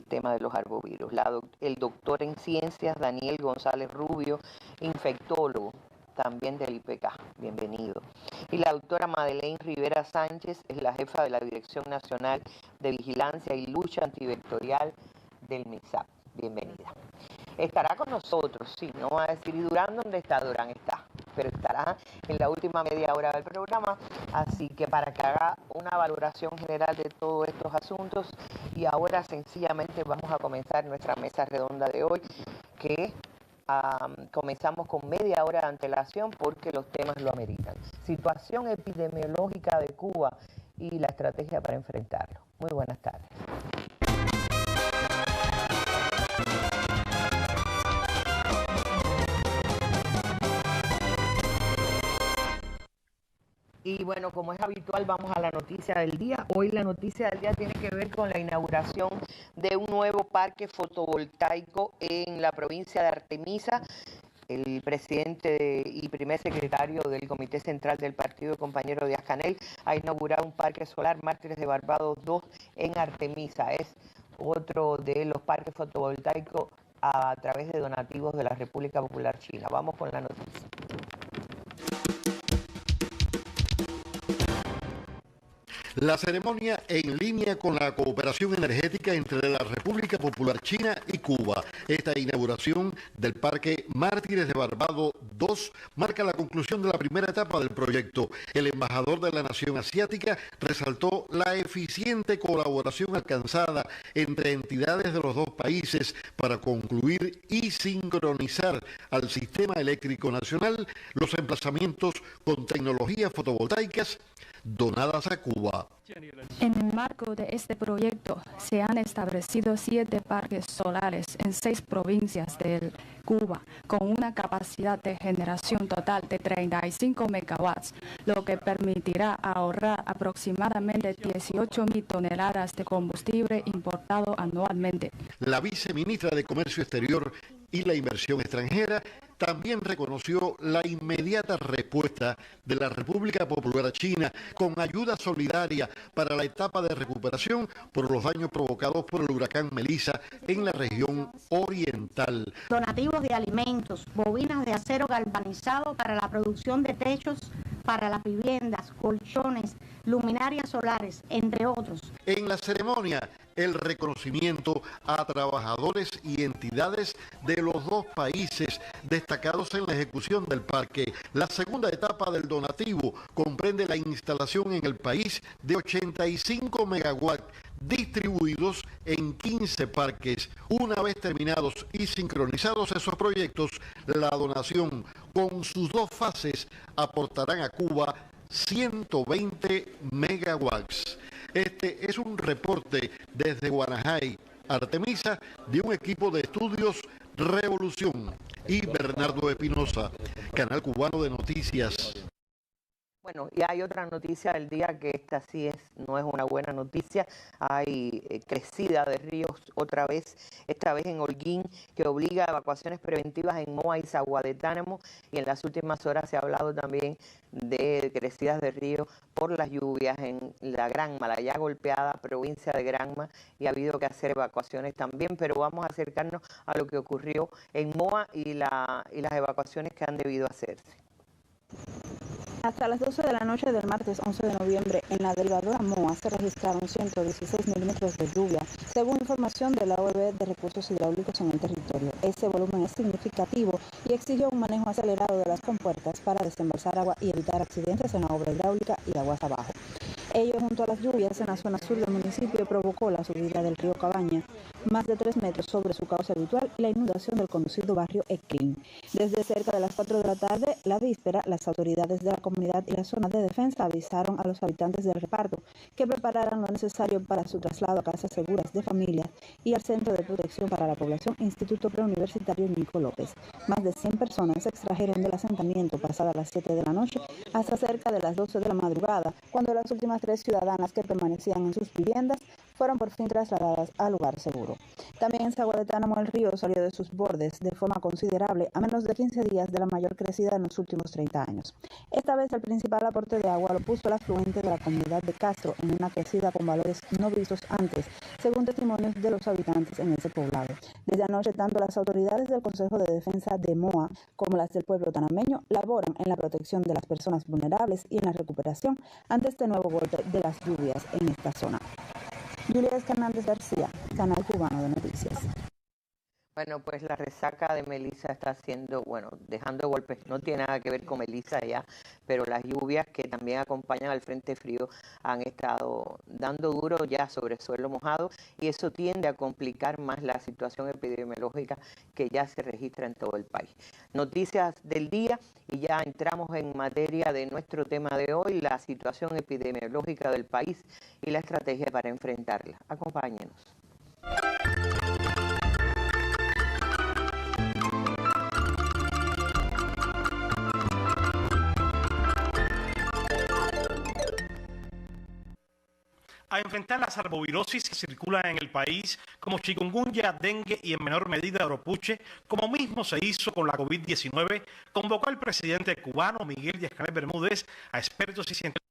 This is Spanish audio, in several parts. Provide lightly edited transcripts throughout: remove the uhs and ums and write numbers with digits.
tema de los arbovirus. El doctor en ciencias Daniel González Rubio, infectólogo también del IPK, bienvenido. Y la doctora Madeleine Rivera Sánchez es la jefa de la Dirección Nacional de Vigilancia y Lucha Antivectorial del MISAP, bienvenida. Estará con nosotros, sí, no va a decir, ¿y Durán dónde está? Durán está, pero estará en la última media hora del programa, así que para que haga una valoración general de todos estos asuntos. Y ahora sencillamente vamos a comenzar nuestra mesa redonda de hoy, que comenzamos con media hora de antelación porque los temas lo ameritan. Situación epidemiológica de Cuba y la estrategia para enfrentarlo. Muy buenas tardes. Y bueno, como es habitual, vamos a la noticia del día. Hoy la noticia del día tiene que ver con la inauguración de un nuevo parque fotovoltaico en la provincia de Artemisa. El presidente y primer secretario del Comité Central del Partido, compañero Díaz-Canel, ha inaugurado un parque solar Mártires de Barbados 2 en Artemisa. Es otro de los parques fotovoltaicos a través de donativos de la República Popular China. Vamos con la noticia. La ceremonia en línea con la cooperación energética entre la República Popular China y Cuba. Esta inauguración del Parque Mártires de Barbados 2 marca la conclusión de la primera etapa del proyecto. El embajador de la nación asiática resaltó la eficiente colaboración alcanzada entre entidades de los dos países para concluir y sincronizar al sistema eléctrico nacional los emplazamientos con tecnologías fotovoltaicas donadas a Cuba. En el marco de este proyecto se han establecido 7 parques solares en 6 provincias de Cuba con una capacidad de generación total de 35 megawatts, lo que permitirá ahorrar aproximadamente 18.000 toneladas de combustible importado anualmente. La viceministra de Comercio Exterior y la Inversión Extranjera también reconoció la inmediata respuesta de la República Popular China con ayuda solidaria para la etapa de recuperación por los daños provocados por el huracán Melissa en la región oriental. Donativos de alimentos, bobinas de acero galvanizado para la producción de techos para las viviendas, colchones, luminarias solares, entre otros. En la ceremonia, el reconocimiento a trabajadores y entidades de los dos países destacados en la ejecución del parque. La segunda etapa del donativo comprende la instalación en el país de 85 megawatts distribuidos en 15 parques. Una vez terminados y sincronizados esos proyectos, la donación con sus dos fases aportarán a Cuba 120 megawatts. Este es un reporte desde Guanajay, Artemisa, de un equipo de estudios Revolución y Bernardo Espinosa, Canal Cubano de Noticias. Bueno, y hay otra noticia del día que esta sí no es una buena noticia. Hay crecida de ríos otra vez, esta vez en Holguín, que obliga a evacuaciones preventivas en Moa y Zaguadetánamo. Y en las últimas horas se ha hablado también de crecidas de ríos por las lluvias en la Granma, la ya golpeada provincia de Granma, y ha habido que hacer evacuaciones también. Pero vamos a acercarnos a lo que ocurrió en Moa y las evacuaciones que han debido hacerse. Hasta las 12 de la noche del martes 11 de noviembre, en la derivadora Moa se registraron 116 milímetros de lluvia, según información de la OEB de Recursos Hidráulicos en el territorio. Ese volumen es significativo y exigió un manejo acelerado de las compuertas para desembalsar agua y evitar accidentes en la obra hidráulica y aguas abajo. Ello, junto a las lluvias en la zona sur del municipio, provocó la subida del río Cabaña, más de 3 metros sobre su cauce habitual, y la inundación del conocido barrio Eclín. Desde cerca de las 4 de la tarde, la víspera, las autoridades de la comunidad y la zona de defensa avisaron a los habitantes del reparto que prepararan lo necesario para su traslado a casas seguras de familias y al Centro de Protección para la Población Instituto Preuniversitario Nico López. Más de 100 personas se extrajeron del asentamiento pasadas las 7 de la noche hasta cerca de las 12 de la madrugada, cuando las últimas 3 ciudadanas que permanecían en sus viviendas fueron por fin trasladadas al lugar seguro. También en Sagua de Tánamo el río salió de sus bordes de forma considerable a menos de 15 días de la mayor crecida en los últimos 30 años. Esta vez el principal aporte de agua lo puso el afluente de la comunidad de Castro en una crecida con valores no vistos antes, según testimonios de los habitantes en ese poblado. Desde anoche, tanto las autoridades del Consejo de Defensa de Moa como las del pueblo tanameño laboran en la protección de las personas vulnerables y en la recuperación ante este nuevo golpe de las lluvias en esta zona. Julia Hernández García, Canal Cubano de Noticias. Bueno, pues la resaca de Melissa está haciendo, dejando golpes, no tiene nada que ver con Melissa ya, pero las lluvias que también acompañan al frente frío han estado dando duro ya sobre suelo mojado y eso tiende a complicar más la situación epidemiológica que ya se registra en todo el país. Noticias del día y ya entramos en materia de nuestro tema de hoy, la situación epidemiológica del país y la estrategia para enfrentarla. Acompáñenos. A enfrentar las arbovirosis que circulan en el país como chikungunya, dengue y en menor medida oropuche, como mismo se hizo con la COVID-19, convocó el presidente cubano Miguel Díaz-Canel Bermúdez a expertos y científicos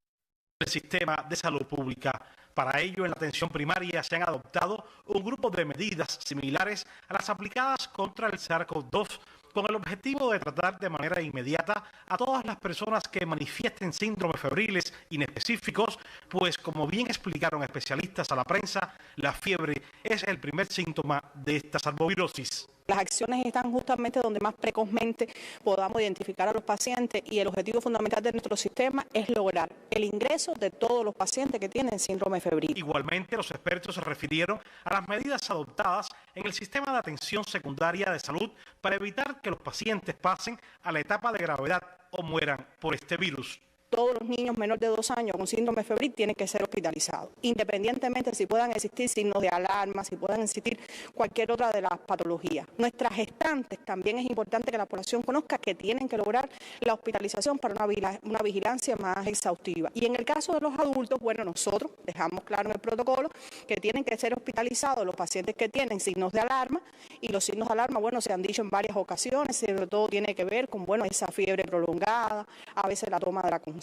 del sistema de salud pública. Para ello, en la atención primaria se han adoptado un grupo de medidas similares a las aplicadas contra el SARS-CoV-2, con el objetivo de tratar de manera inmediata a todas las personas que manifiesten síndromes febriles inespecíficos, pues como bien explicaron especialistas a la prensa, la fiebre es el primer síntoma de esta arbovirosis. Las acciones están justamente donde más precozmente podamos identificar a los pacientes y el objetivo fundamental de nuestro sistema es lograr el ingreso de todos los pacientes que tienen síndrome febril. Igualmente, los expertos se refirieron a las medidas adoptadas en el sistema de atención secundaria de salud para evitar que los pacientes pasen a la etapa de gravedad o mueran por este virus. Todos los niños menores de 2 años con síndrome febril tienen que ser hospitalizados, independientemente si puedan existir signos de alarma, si puedan existir cualquier otra de las patologías. Nuestras gestantes también es importante que la población conozca que tienen que lograr la hospitalización para una vigilancia más exhaustiva. Y en el caso de los adultos, nosotros dejamos claro en el protocolo que tienen que ser hospitalizados los pacientes que tienen signos de alarma y los signos de alarma, se han dicho en varias ocasiones, sobre todo tiene que ver con, esa fiebre prolongada, a veces la toma de la conciencia.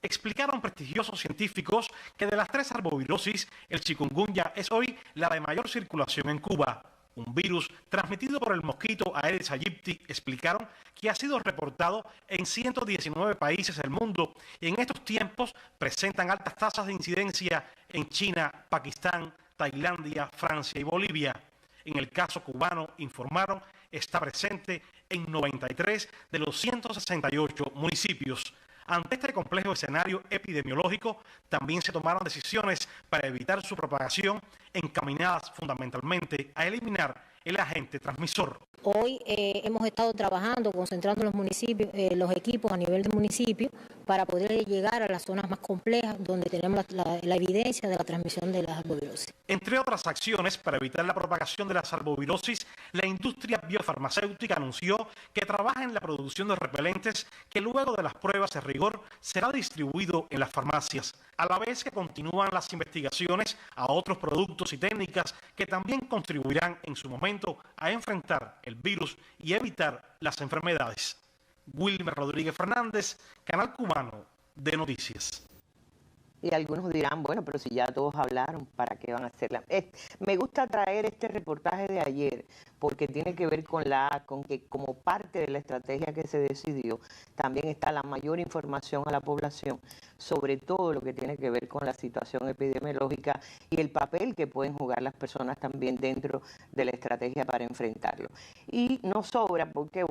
Explicaron prestigiosos científicos que de las 3 arbovirosis, el chikungunya es hoy la de mayor circulación en Cuba. Un virus transmitido por el mosquito Aedes aegypti, explicaron que ha sido reportado en 119 países del mundo y en estos tiempos presentan altas tasas de incidencia en China, Pakistán, Tailandia, Francia y Bolivia. En el caso cubano, informaron, está presente en 93 de los 168 municipios. Ante este complejo escenario epidemiológico, también se tomaron decisiones para evitar su propagación, encaminadas fundamentalmente a eliminar el agente transmisor. Hoy hemos estado trabajando, concentrando los municipios, los equipos a nivel de municipio para poder llegar a las zonas más complejas donde tenemos la evidencia de la transmisión de las arbovirosis. Entre otras acciones para evitar la propagación de las arbovirosis, la industria biofarmacéutica anunció que trabaja en la producción de repelentes que luego de las pruebas de rigor será distribuido en las farmacias, a la vez que continúan las investigaciones a otros productos y técnicas que también contribuirán en su momento a enfrentar el virus y evitar las enfermedades. Wilmer Rodríguez Fernández, Canal Cubano de Noticias. Y algunos dirán, pero si ya todos hablaron, ¿para qué van a hacerla? Me gusta traer este reportaje de ayer porque tiene que ver con que como parte de la estrategia que se decidió, también está la mayor información a la población sobre todo lo que tiene que ver con la situación epidemiológica y el papel que pueden jugar las personas también dentro de la estrategia para enfrentarlo. Y no sobra porque,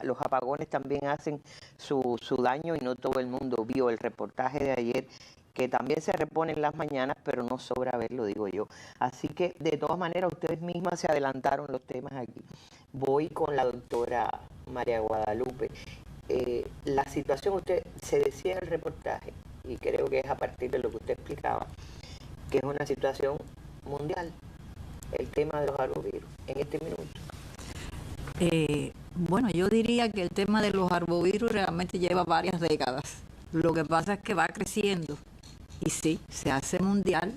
los apagones también hacen su daño y no todo el mundo vio el reportaje de ayer, que también se repone en las mañanas, pero no sobra verlo, digo yo. Así que, de todas maneras, ustedes mismas se adelantaron los temas aquí. Voy con la doctora María Guadalupe. La situación, usted se decía en el reportaje, y creo que es a partir de lo que usted explicaba, que es una situación mundial, el tema de los arbovirus, en este minuto. Yo diría que el tema de los arbovirus realmente lleva varias décadas. Lo que pasa es que va creciendo y sí, se hace mundial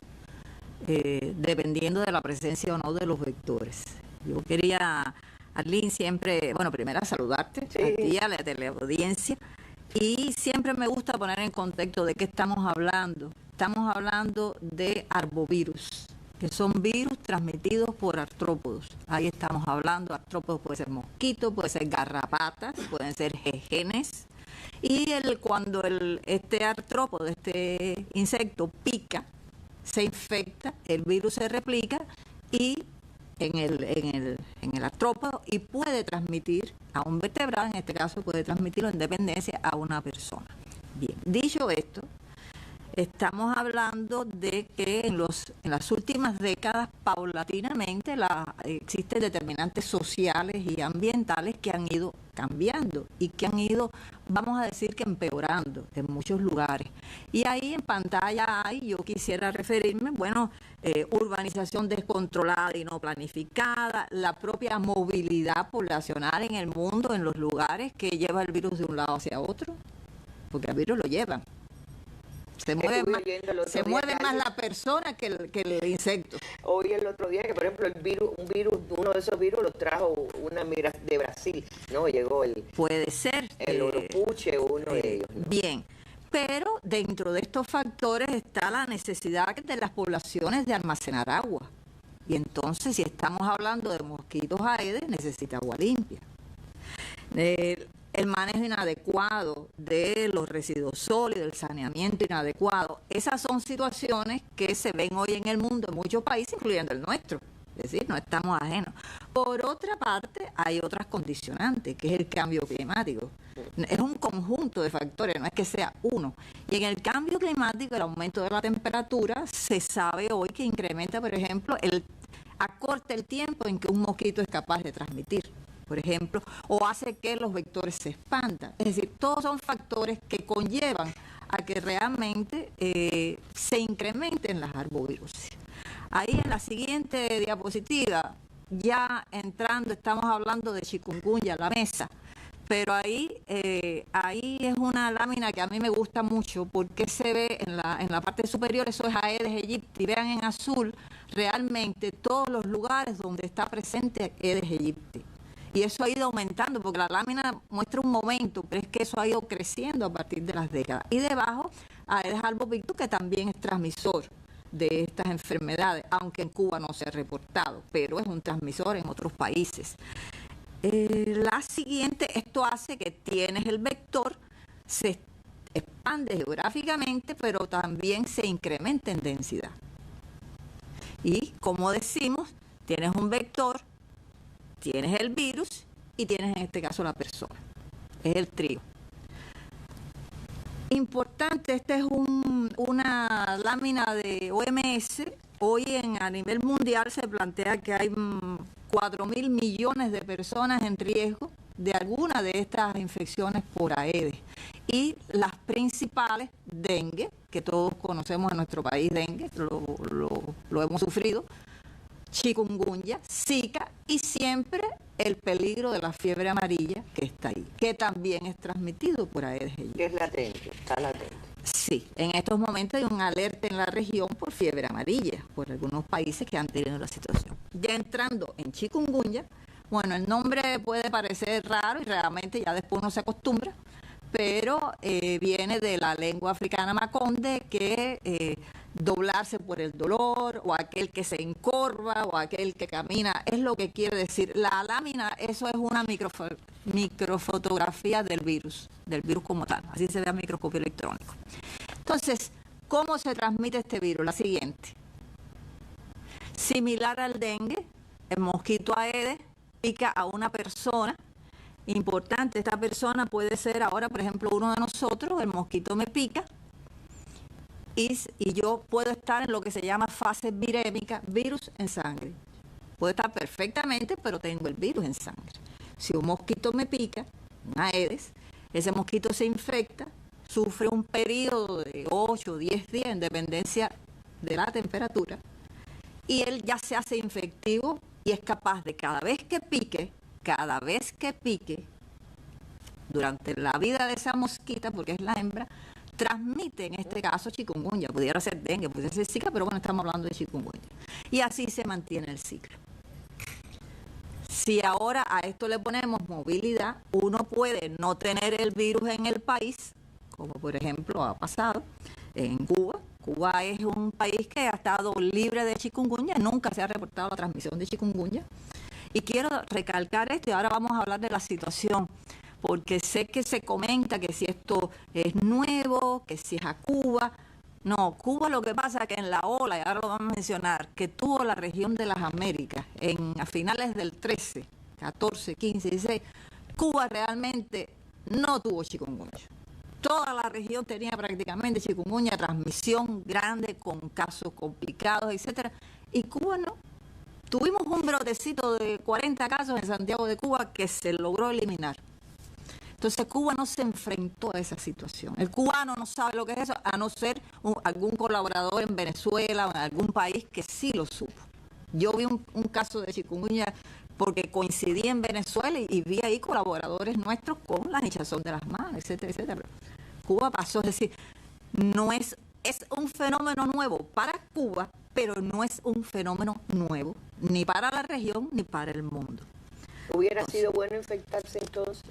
dependiendo de la presencia o no de los vectores. Yo quería, Arlene, siempre, bueno, primero saludarte, sí, a ti, a la teleaudiencia, y siempre me gusta poner en contexto de qué estamos hablando. Estamos hablando de arbovirus, que son virus transmitidos por artrópodos. Ahí estamos hablando, artrópodos puede ser mosquitos, puede ser garrapatas, pueden ser jejenes. Y cuando este artrópodo, este insecto pica, se infecta, el virus se replica y en el artrópodo y puede transmitir a un vertebrado, en este caso puede transmitirlo en dependencia a una persona. Bien, dicho esto, estamos hablando de que en las últimas décadas, paulatinamente, existen determinantes sociales y ambientales que han ido cambiando y que han ido, vamos a decir que empeorando en muchos lugares. Y ahí en pantalla yo quisiera referirme, bueno, urbanización descontrolada y no planificada, la propia movilidad poblacional en el mundo, en los lugares que lleva el virus de un lado hacia otro, porque el virus lo lleva. Se mueve más la persona que el insecto. Oí el otro día que, por ejemplo, uno de esos virus los trajo de Brasil, ¿no? Llegó puede ser. El oropuche, uno de ellos, ¿no? Bien, pero dentro de estos factores está la necesidad de las poblaciones de almacenar agua. Y entonces, si estamos hablando de mosquitos Aedes, necesita agua limpia. El manejo inadecuado de los residuos sólidos, el saneamiento inadecuado, esas son situaciones que se ven hoy en el mundo, en muchos países, incluyendo el nuestro. Es decir, no estamos ajenos. Por otra parte, hay otras condicionantes, que es el cambio climático. Es un conjunto de factores, no es que sea uno. Y en el cambio climático, el aumento de la temperatura, se sabe hoy que incrementa, por ejemplo, acorta el tiempo en que un mosquito es capaz de transmitir, por ejemplo, o hace que los vectores se expandan. Es decir, todos son factores que conllevan a que realmente se incrementen las arbovirusis. Ahí en la siguiente diapositiva, ya entrando, estamos hablando de chikungunya, la mesa, pero ahí es una lámina que a mí me gusta mucho porque se ve en la parte superior, eso es Aedes aegypti, vean en azul realmente todos los lugares donde está presente Aedes aegypti. Y eso ha ido aumentando, porque la lámina muestra un momento, pero es que eso ha ido creciendo a partir de las décadas. Y debajo, Aedes albopictus, que también es transmisor de estas enfermedades, aunque en Cuba no se ha reportado, pero es un transmisor en otros países. La siguiente, esto hace que tienes el vector, se expande geográficamente, pero también se incrementa en densidad. Y, como decimos, tienes un vector, tienes el virus y tienes en este caso la persona. Es el trío. Importante, esta es una lámina de OMS. Hoy a nivel mundial se plantea que hay 4.000 millones de personas en riesgo de alguna de estas infecciones por Aedes. Y las principales, dengue, que todos conocemos en nuestro país, dengue, lo hemos sufrido, chikungunya, Zika y siempre el peligro de la fiebre amarilla que está ahí, que también es transmitido por Aedes aegypti. Es latente, está latente. Sí, en estos momentos hay un alerta en la región por fiebre amarilla, por algunos países que han tenido la situación. Ya entrando en chikungunya, bueno, el nombre puede parecer raro y realmente ya después uno se acostumbra, pero viene de la lengua africana maconde, que doblarse por el dolor, o aquel que se encorva, o aquel que camina, es lo que quiere decir. La lámina, eso es una microfotografía del virus como tal, así se ve a microscopio electrónico. Entonces, ¿cómo se transmite este virus? La siguiente. Similar al dengue, el mosquito Aedes pica a una persona. Importante, esta persona puede ser ahora, por ejemplo, uno de nosotros, el mosquito me pica y yo puedo estar en lo que se llama fase virémica, virus en sangre. Puedo estar perfectamente, pero tengo el virus en sangre. Si un mosquito me pica, un Aedes, ese mosquito se infecta, sufre un periodo de 8 o 10 días en dependencia de la temperatura y él ya se hace infectivo y es capaz de cada vez que pique, durante la vida de esa mosquita, porque es la hembra, transmite en este caso chikungunya, pudiera ser dengue, pudiera ser zika, pero bueno, estamos hablando de chikungunya. Y así se mantiene el ciclo. Si ahora a esto le ponemos movilidad, uno puede no tener el virus en el país, como por ejemplo ha pasado en Cuba. Cuba es un país que ha estado libre de chikungunya, nunca se ha reportado la transmisión de chikungunya. Y quiero recalcar esto, y ahora vamos a hablar de la situación, porque sé que se comenta que si esto es nuevo, que si es a Cuba. No, Cuba lo que pasa es que en la ola, y ahora lo vamos a mencionar, que tuvo la región de las Américas a finales del 13, 14, 15, 16, Cuba realmente no tuvo chikungunya. Toda la región tenía prácticamente chikungunya, transmisión grande, con casos complicados, etcétera, y Cuba no. Tuvimos un brotecito de 40 casos en Santiago de Cuba que se logró eliminar. Entonces Cuba no se enfrentó a esa situación. El cubano no sabe lo que es eso, a no ser algún colaborador en Venezuela o en algún país que sí lo supo. Yo vi un caso de chikungunya porque coincidí en Venezuela y vi ahí colaboradores nuestros con la hinchazón de las manos, etcétera, etcétera. Pero Cuba pasó, es decir, no es un fenómeno nuevo para Cuba, pero no es un fenómeno nuevo ni para la región ni para el mundo. ¿Hubiera sido bueno infectarse entonces?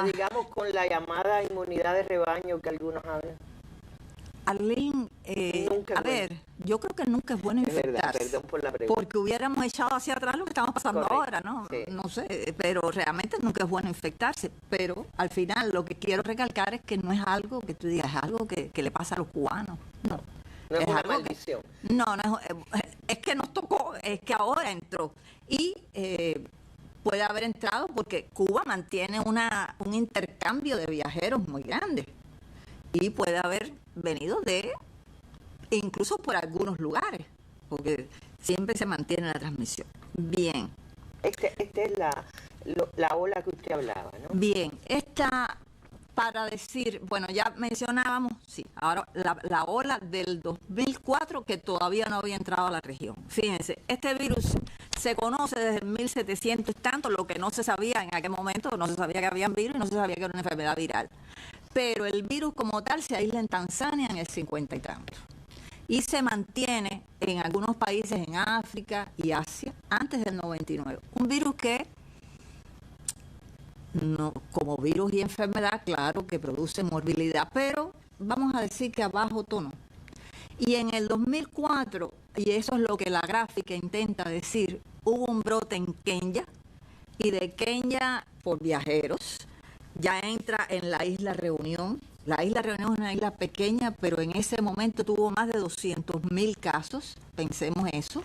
Digamos con la llamada inmunidad de rebaño que algunos hablan. Arlene, yo creo que nunca es bueno infectarse. Verdad, perdón por la pregunta. Porque hubiéramos echado hacia atrás lo que estamos pasando ahora, ¿no? Sí. No sé, pero realmente nunca es bueno infectarse. Pero al final lo que quiero recalcar es que no es algo que tú digas, es algo que le pasa a los cubanos. No. No es una maldición. Es que nos tocó, es que ahora entró. Y puede haber entrado porque Cuba mantiene un intercambio de viajeros muy grande. Y puede haber venido incluso por algunos lugares, porque siempre se mantiene la transmisión. Bien. Esta es la ola que usted hablaba, ¿no? Bien, para decir, bueno, ya mencionábamos, sí, ahora la ola del 2004 que todavía no había entrado a la región. Fíjense, este virus se conoce desde el 1700 y tanto, lo que no se sabía en aquel momento, no se sabía que habían virus y no se sabía que era una enfermedad viral. Pero el virus como tal se aísla en Tanzania en el 50 y tanto. Y se mantiene en algunos países en África y Asia antes del 99. Un virus que no, como virus y enfermedad, claro que produce morbilidad, pero vamos a decir que a bajo tono. Y en el 2004, y eso es lo que la gráfica intenta decir, hubo un brote en Kenia, y de Kenia por viajeros, ya entra en la Isla Reunión. La Isla Reunión es una isla pequeña, pero en ese momento tuvo más de 200.000 casos, pensemos eso,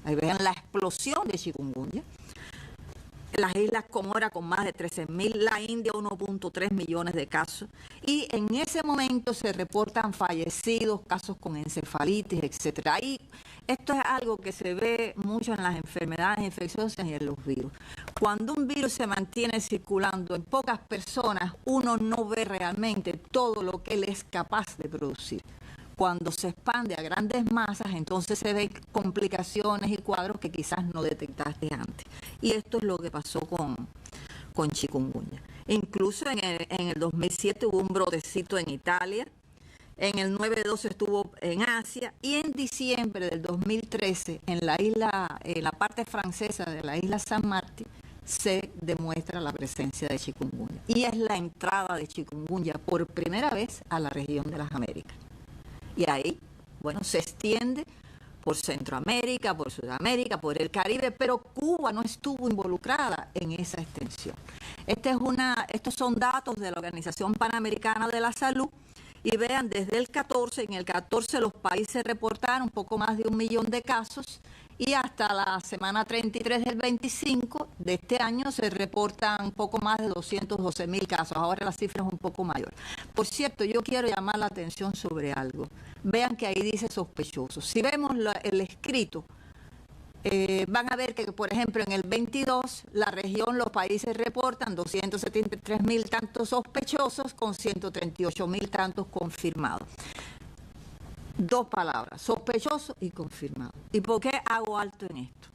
ahí vean la explosión de chikungunya. Las Islas Comoras con más de 13.000, la India 1.3 millones de casos. Y en ese momento se reportan fallecidos, casos con encefalitis, etcétera. Y esto es algo que se ve mucho en las enfermedades infecciosas y en los virus. Cuando un virus se mantiene circulando en pocas personas, uno no ve realmente todo lo que él es capaz de producir. Cuando se expande a grandes masas, entonces se ven complicaciones y cuadros que quizás no detectaste antes. Y esto es lo que pasó con chikungunya. Incluso en el 2007 hubo un brotecito en Italia, en el 9/12 estuvo en Asia y en diciembre del 2013 en la parte francesa de la isla San Martín se demuestra la presencia de chikungunya. Y es la entrada de chikungunya por primera vez a la región de las Américas. Y ahí, bueno, se extiende por Centroamérica, por Sudamérica, por el Caribe, pero Cuba no estuvo involucrada en esa extensión. Estos son datos de la Organización Panamericana de la Salud, y vean, desde el 14, en el 14 los países reportaron un poco más de 1 millón de casos, y hasta la semana 33 del 25 de este año se reportan un poco más de 212.000 casos. Ahora la cifra es un poco mayor. Por cierto, yo quiero llamar la atención sobre algo. Vean que ahí dice sospechosos. Si vemos el escrito, van a ver que, por ejemplo, en el 22, la región, los países reportan 273.000 tantos sospechosos con 138.000 tantos confirmados. Dos palabras, sospechoso y confirmado. ¿Y por qué hago alto en esto?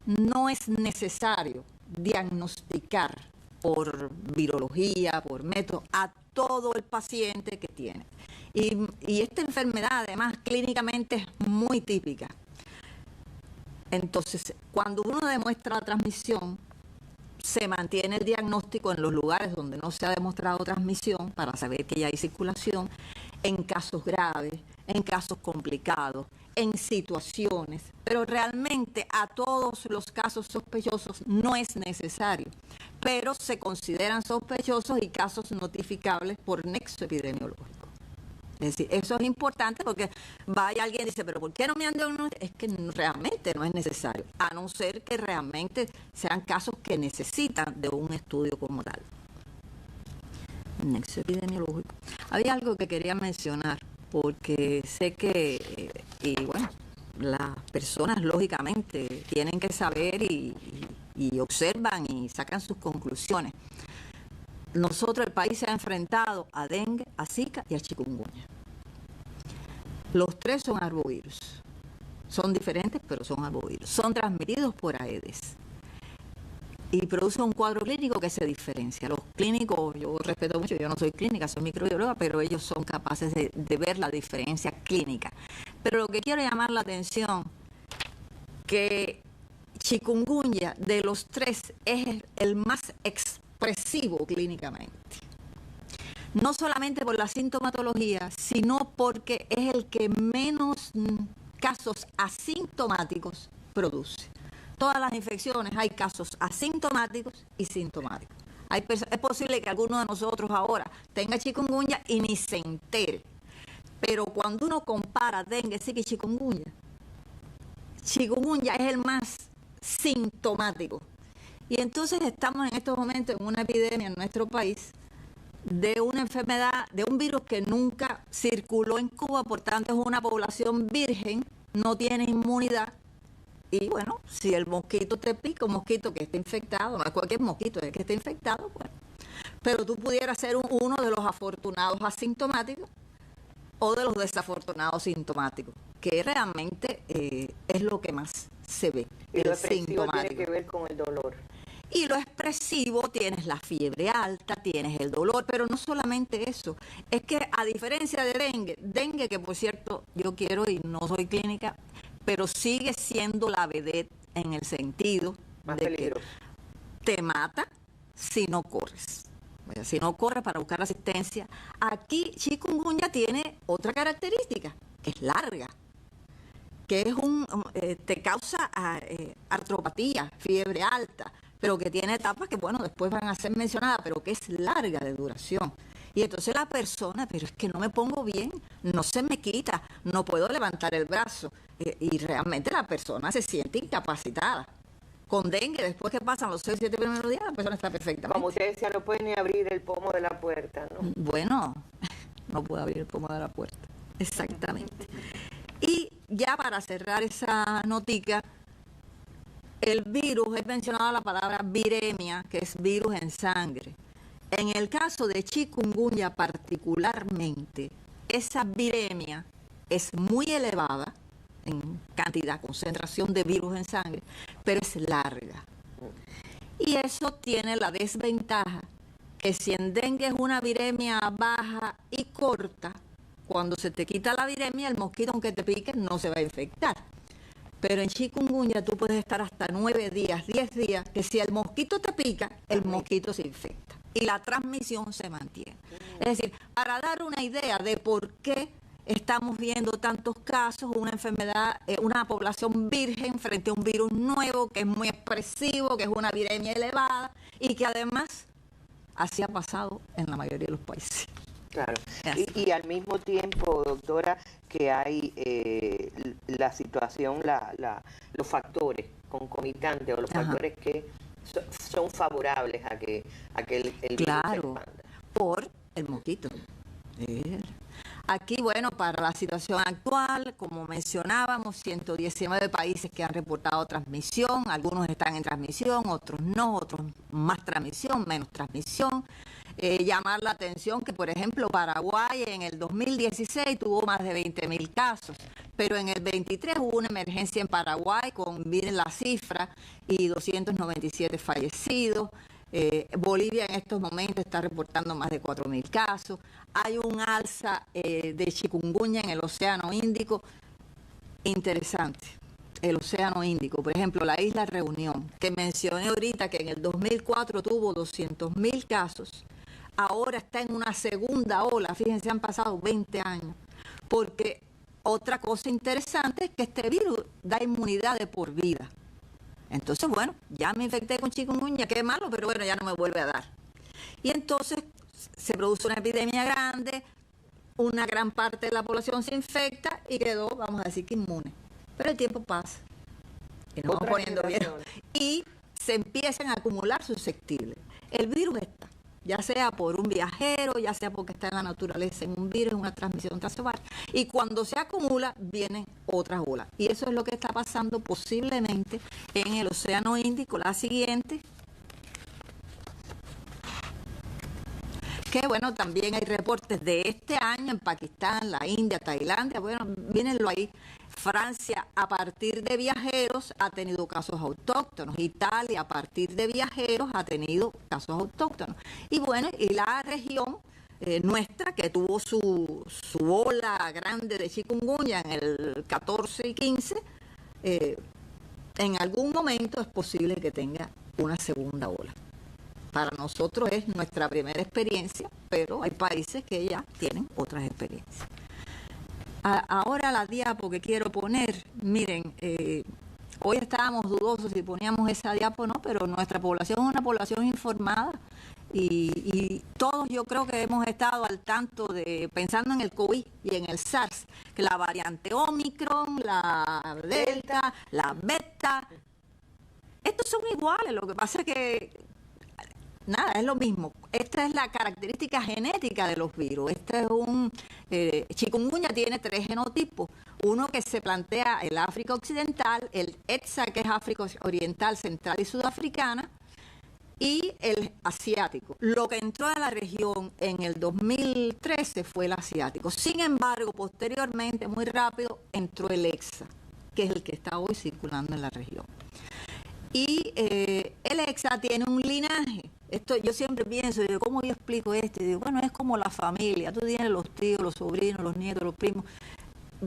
No es necesario diagnosticar por virología, por método, a todo el paciente que tiene. Y esta enfermedad además clínicamente es muy típica. Entonces, cuando uno demuestra la transmisión, se mantiene el diagnóstico en los lugares donde no se ha demostrado transmisión para saber que ya hay circulación, en casos graves, en casos complicados, en situaciones, pero realmente a todos los casos sospechosos no es necesario, pero se consideran sospechosos y casos notificables por nexo epidemiológico. Es decir, eso es importante porque vaya alguien y dice, pero ¿por qué no me han diagnosticado? Es que realmente no es necesario, a no ser que realmente sean casos que necesitan de un estudio como tal. Nexo epidemiológico. Había algo que quería mencionar, porque sé que, y bueno, las personas lógicamente tienen que saber y observan y sacan sus conclusiones. Nosotros, el país se ha enfrentado a dengue, a zika y a chikungunya. Los tres son arbovirus. Son diferentes, pero son arbovirus. Son transmitidos por Aedes. Y produce un cuadro clínico que se diferencia. Los clínicos, yo respeto mucho, yo no soy clínica, soy microbióloga, pero ellos son capaces de ver la diferencia clínica. Pero lo que quiero llamar la atención, que chikungunya de los tres es el más expresivo clínicamente. No solamente por la sintomatología, sino porque es el que menos casos asintomáticos produce. Todas las infecciones hay casos asintomáticos y sintomáticos. Es posible que alguno de nosotros ahora tenga chikungunya y ni se entere. Pero cuando uno compara dengue, zika y chikungunya es el más sintomático. Y entonces estamos en estos momentos en una epidemia en nuestro país de una enfermedad, de un virus que nunca circuló en Cuba, por tanto es una población virgen, no tiene inmunidad. Y bueno, si el mosquito te pica, un mosquito que esté infectado, no es cualquier mosquito, es que esté infectado, bueno. Pero tú pudieras ser uno de los afortunados asintomáticos o de los desafortunados sintomáticos, que realmente es lo que más se ve. Y lo expresivo tiene que ver con el dolor. Y lo expresivo, tienes la fiebre alta, tienes el dolor, pero no solamente eso, es que a diferencia de dengue que por cierto yo quiero y no soy clínica, pero sigue siendo la vedette en el sentido más de peligroso. Que te mata si no corres. Si no corres para buscar asistencia. Aquí chikungunya tiene otra característica, que es larga, que es te causa artropatía, fiebre alta, pero que tiene etapas que, bueno, después van a ser mencionadas, pero que es larga de duración. Y entonces la persona, pero es que no me pongo bien, no se me quita, no puedo levantar el brazo. Y realmente la persona se siente incapacitada. Con dengue, después que pasan los 6 o 7 primeros días, la persona está perfectamente. Como usted decía, no puede ni abrir el pomo de la puerta, ¿no? Bueno, no puede abrir el pomo de la puerta, exactamente. Y ya para cerrar esa notica, el virus, he mencionado la palabra viremia, que es virus en sangre. En el caso de chikungunya particularmente, esa viremia es muy elevada en cantidad, concentración de virus en sangre, pero es larga. Y eso tiene la desventaja que si en dengue es una viremia baja y corta, cuando se te quita la viremia, el mosquito aunque te pique no se va a infectar. Pero en chikungunya tú puedes estar hasta 9 días, 10 días, que si el mosquito te pica, el mosquito se infecta y la transmisión se mantiene. Es decir, para dar una idea de por qué estamos viendo tantos casos, una enfermedad, una población virgen frente a un virus nuevo que es muy expresivo, que es una viremia elevada y que además así ha pasado en la mayoría de los países. Claro. Y al mismo tiempo, doctora, que hay la situación, los factores concomitantes o los factores que son favorables a que el virus se expanda. Por el mosquito. Aquí, bueno, para la situación actual, como mencionábamos, 119 países que han reportado transmisión, algunos están en transmisión, otros no, otros más transmisión, menos transmisión. Llamar la atención que, por ejemplo, Paraguay en el 2016 tuvo más de 20.000 casos, pero en el 23 hubo una emergencia en Paraguay con, miren la cifra, y 297 fallecidos. Bolivia en estos momentos está reportando más de 4.000 casos. Hay un alza de chikungunya en el Océano Índico interesante. El Océano Índico, por ejemplo, la isla Reunión, que mencioné ahorita que en el 2004 tuvo 200.000 casos, ahora está en una segunda ola. Fíjense, han pasado 20 años. Porque otra cosa interesante es que este virus da inmunidad de por vida. Entonces, bueno, ya me infecté con chikungunya, qué malo, pero bueno, ya no me vuelve a dar. Y entonces se produce una epidemia grande, una gran parte de la población se infecta y quedó, vamos a decir, que inmune. Pero el tiempo pasa y nos vamos poniendo viejos y se empiezan a acumular susceptibles. El virus está, ya sea por un viajero, ya sea porque está en la naturaleza, en un virus, en una transmisión transversal, y cuando se acumula vienen otras olas. Y eso es lo que está pasando posiblemente en el Océano Índico. La siguiente, que bueno, también hay reportes de este año en Pakistán, la India, Tailandia, bueno, mírenlo ahí. Francia, a partir de viajeros, ha tenido casos autóctonos. Italia, a partir de viajeros, ha tenido casos autóctonos. Y bueno, y la región nuestra, que tuvo su ola grande de chikungunya en el 14 y 15, en algún momento es posible que tenga una segunda ola. Para nosotros es nuestra primera experiencia, pero hay países que ya tienen otras experiencias. Ahora la diapo que quiero poner, miren, hoy estábamos dudosos si poníamos esa diapo o no, pero nuestra población es una población informada y todos yo creo que hemos estado al tanto de, pensando en el COVID y en el SARS, que la variante Omicron, la Delta, la Beta, estos son iguales, lo que pasa es que nada, es lo mismo. Esta es la característica genética de los virus. Este es un chikungunya tiene 3 genotipos. Uno que se plantea el África Occidental, el ETSA, que es África Oriental, Central y Sudafricana, y el asiático. Lo que entró a la región en el 2013 fue el asiático. Sin embargo, posteriormente, muy rápido, entró el EXA, que es el que está hoy circulando en la región. Y el EXA tiene un linaje. Esto yo siempre pienso, digo, ¿cómo yo explico esto? Y digo, bueno, es como la familia. Tú tienes los tíos, los sobrinos, los nietos, los primos.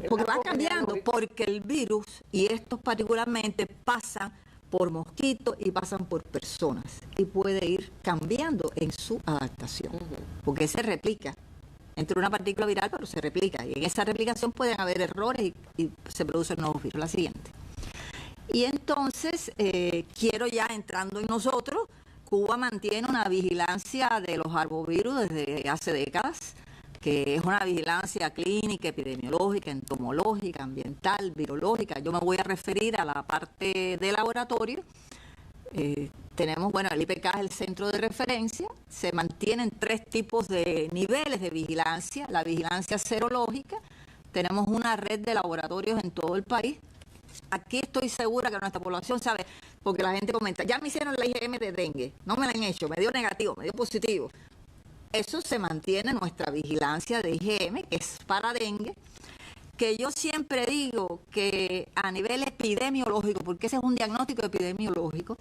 Porque va cambiando, porque el virus, y estos particularmente, pasan por mosquitos y pasan por personas. Y puede ir cambiando en su adaptación. Porque se replica. Entre una partícula viral, pero se replica. Y en esa replicación pueden haber errores y se producen nuevos virus. La siguiente. Y entonces, quiero ya entrando en nosotros, Cuba mantiene una vigilancia de los arbovirus desde hace décadas, que es una vigilancia clínica, epidemiológica, entomológica, ambiental, virológica. Yo me voy a referir a la parte de laboratorio. Tenemos, bueno, el IPK es el centro de referencia. Se mantienen 3 tipos de niveles de vigilancia. La vigilancia serológica. Tenemos una red de laboratorios en todo el país. Aquí estoy segura que nuestra población sabe, porque la gente comenta, ya me hicieron la IgM de dengue, no me la han hecho, me dio negativo, me dio positivo. Eso se mantiene nuestra vigilancia de IgM, que es para dengue, que yo siempre digo que a nivel epidemiológico, porque ese es un diagnóstico epidemiológico,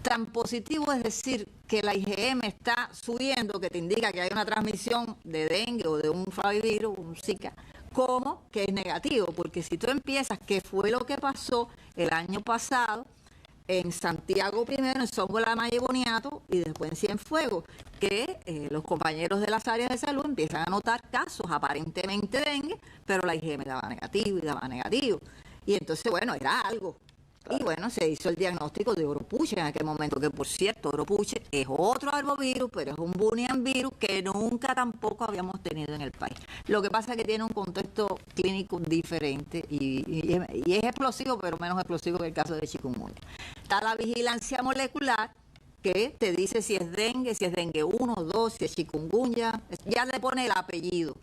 tan positivo es decir que la IgM está subiendo, que te indica que hay una transmisión de dengue o de un flavivirus, un Zika, como que es negativo, porque si tú empiezas, ¿qué fue lo que pasó el año pasado en Santiago primero, en Songola Mayeboniato y después en Cienfuegos? Que los compañeros de las áreas de salud empiezan a notar casos aparentemente dengue, pero la IgM daba negativo y daba negativo. Y entonces, bueno, era algo. Y bueno, se hizo el diagnóstico de oropuche en aquel momento, que por cierto, oropuche es otro arbovirus, pero es un Bunian virus que nunca tampoco habíamos tenido en el país. Lo que pasa es que tiene un contexto clínico diferente y es explosivo, pero menos explosivo que el caso de chikungunya. Está la vigilancia molecular, que te dice si es dengue 1, 2, si es chikungunya, ya le pone el apellido.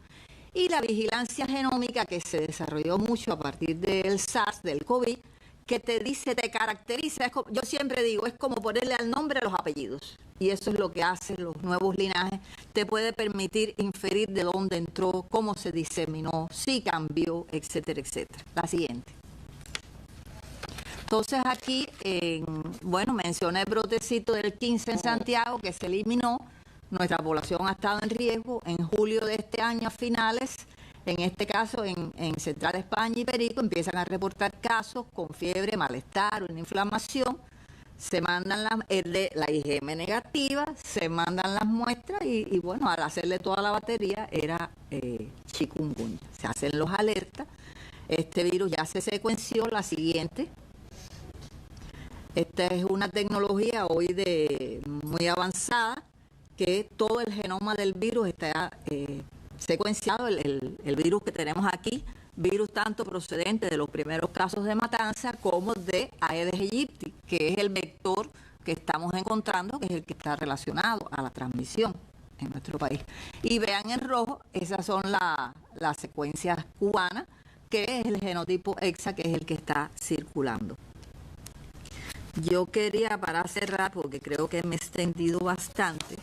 Y la vigilancia genómica, que se desarrolló mucho a partir del SARS, del COVID, que te dice, te caracteriza, es como, yo siempre digo, es como ponerle al nombre a los apellidos. Y eso es lo que hacen los nuevos linajes. Te puede permitir inferir de dónde entró, cómo se diseminó, si cambió, etcétera, etcétera. La siguiente. Entonces aquí, bueno, mencioné el brotecito del 15 en Santiago que se eliminó. Nuestra población ha estado en riesgo. En julio de este año, a finales, en este caso en Central España y Perico, empiezan a reportar casos con fiebre, malestar, una inflamación. Se mandan la IgM negativa, se mandan las muestras y bueno, al hacerle toda la batería era chikungunya. Se hacen los alertas. Este virus ya se secuenció, la siguiente. Esta es una tecnología hoy muy avanzada, que todo el genoma del virus está secuenciado, el virus que tenemos aquí, virus tanto procedente de los primeros casos de matanza como de Aedes aegypti, que es el vector que estamos encontrando, que es el que está relacionado a la transmisión en nuestro país. Y vean en rojo, esas son las secuencias cubanas, que es el genotipo EXA, que es el que está circulando. Yo quería, para cerrar, porque creo que me he extendido bastante,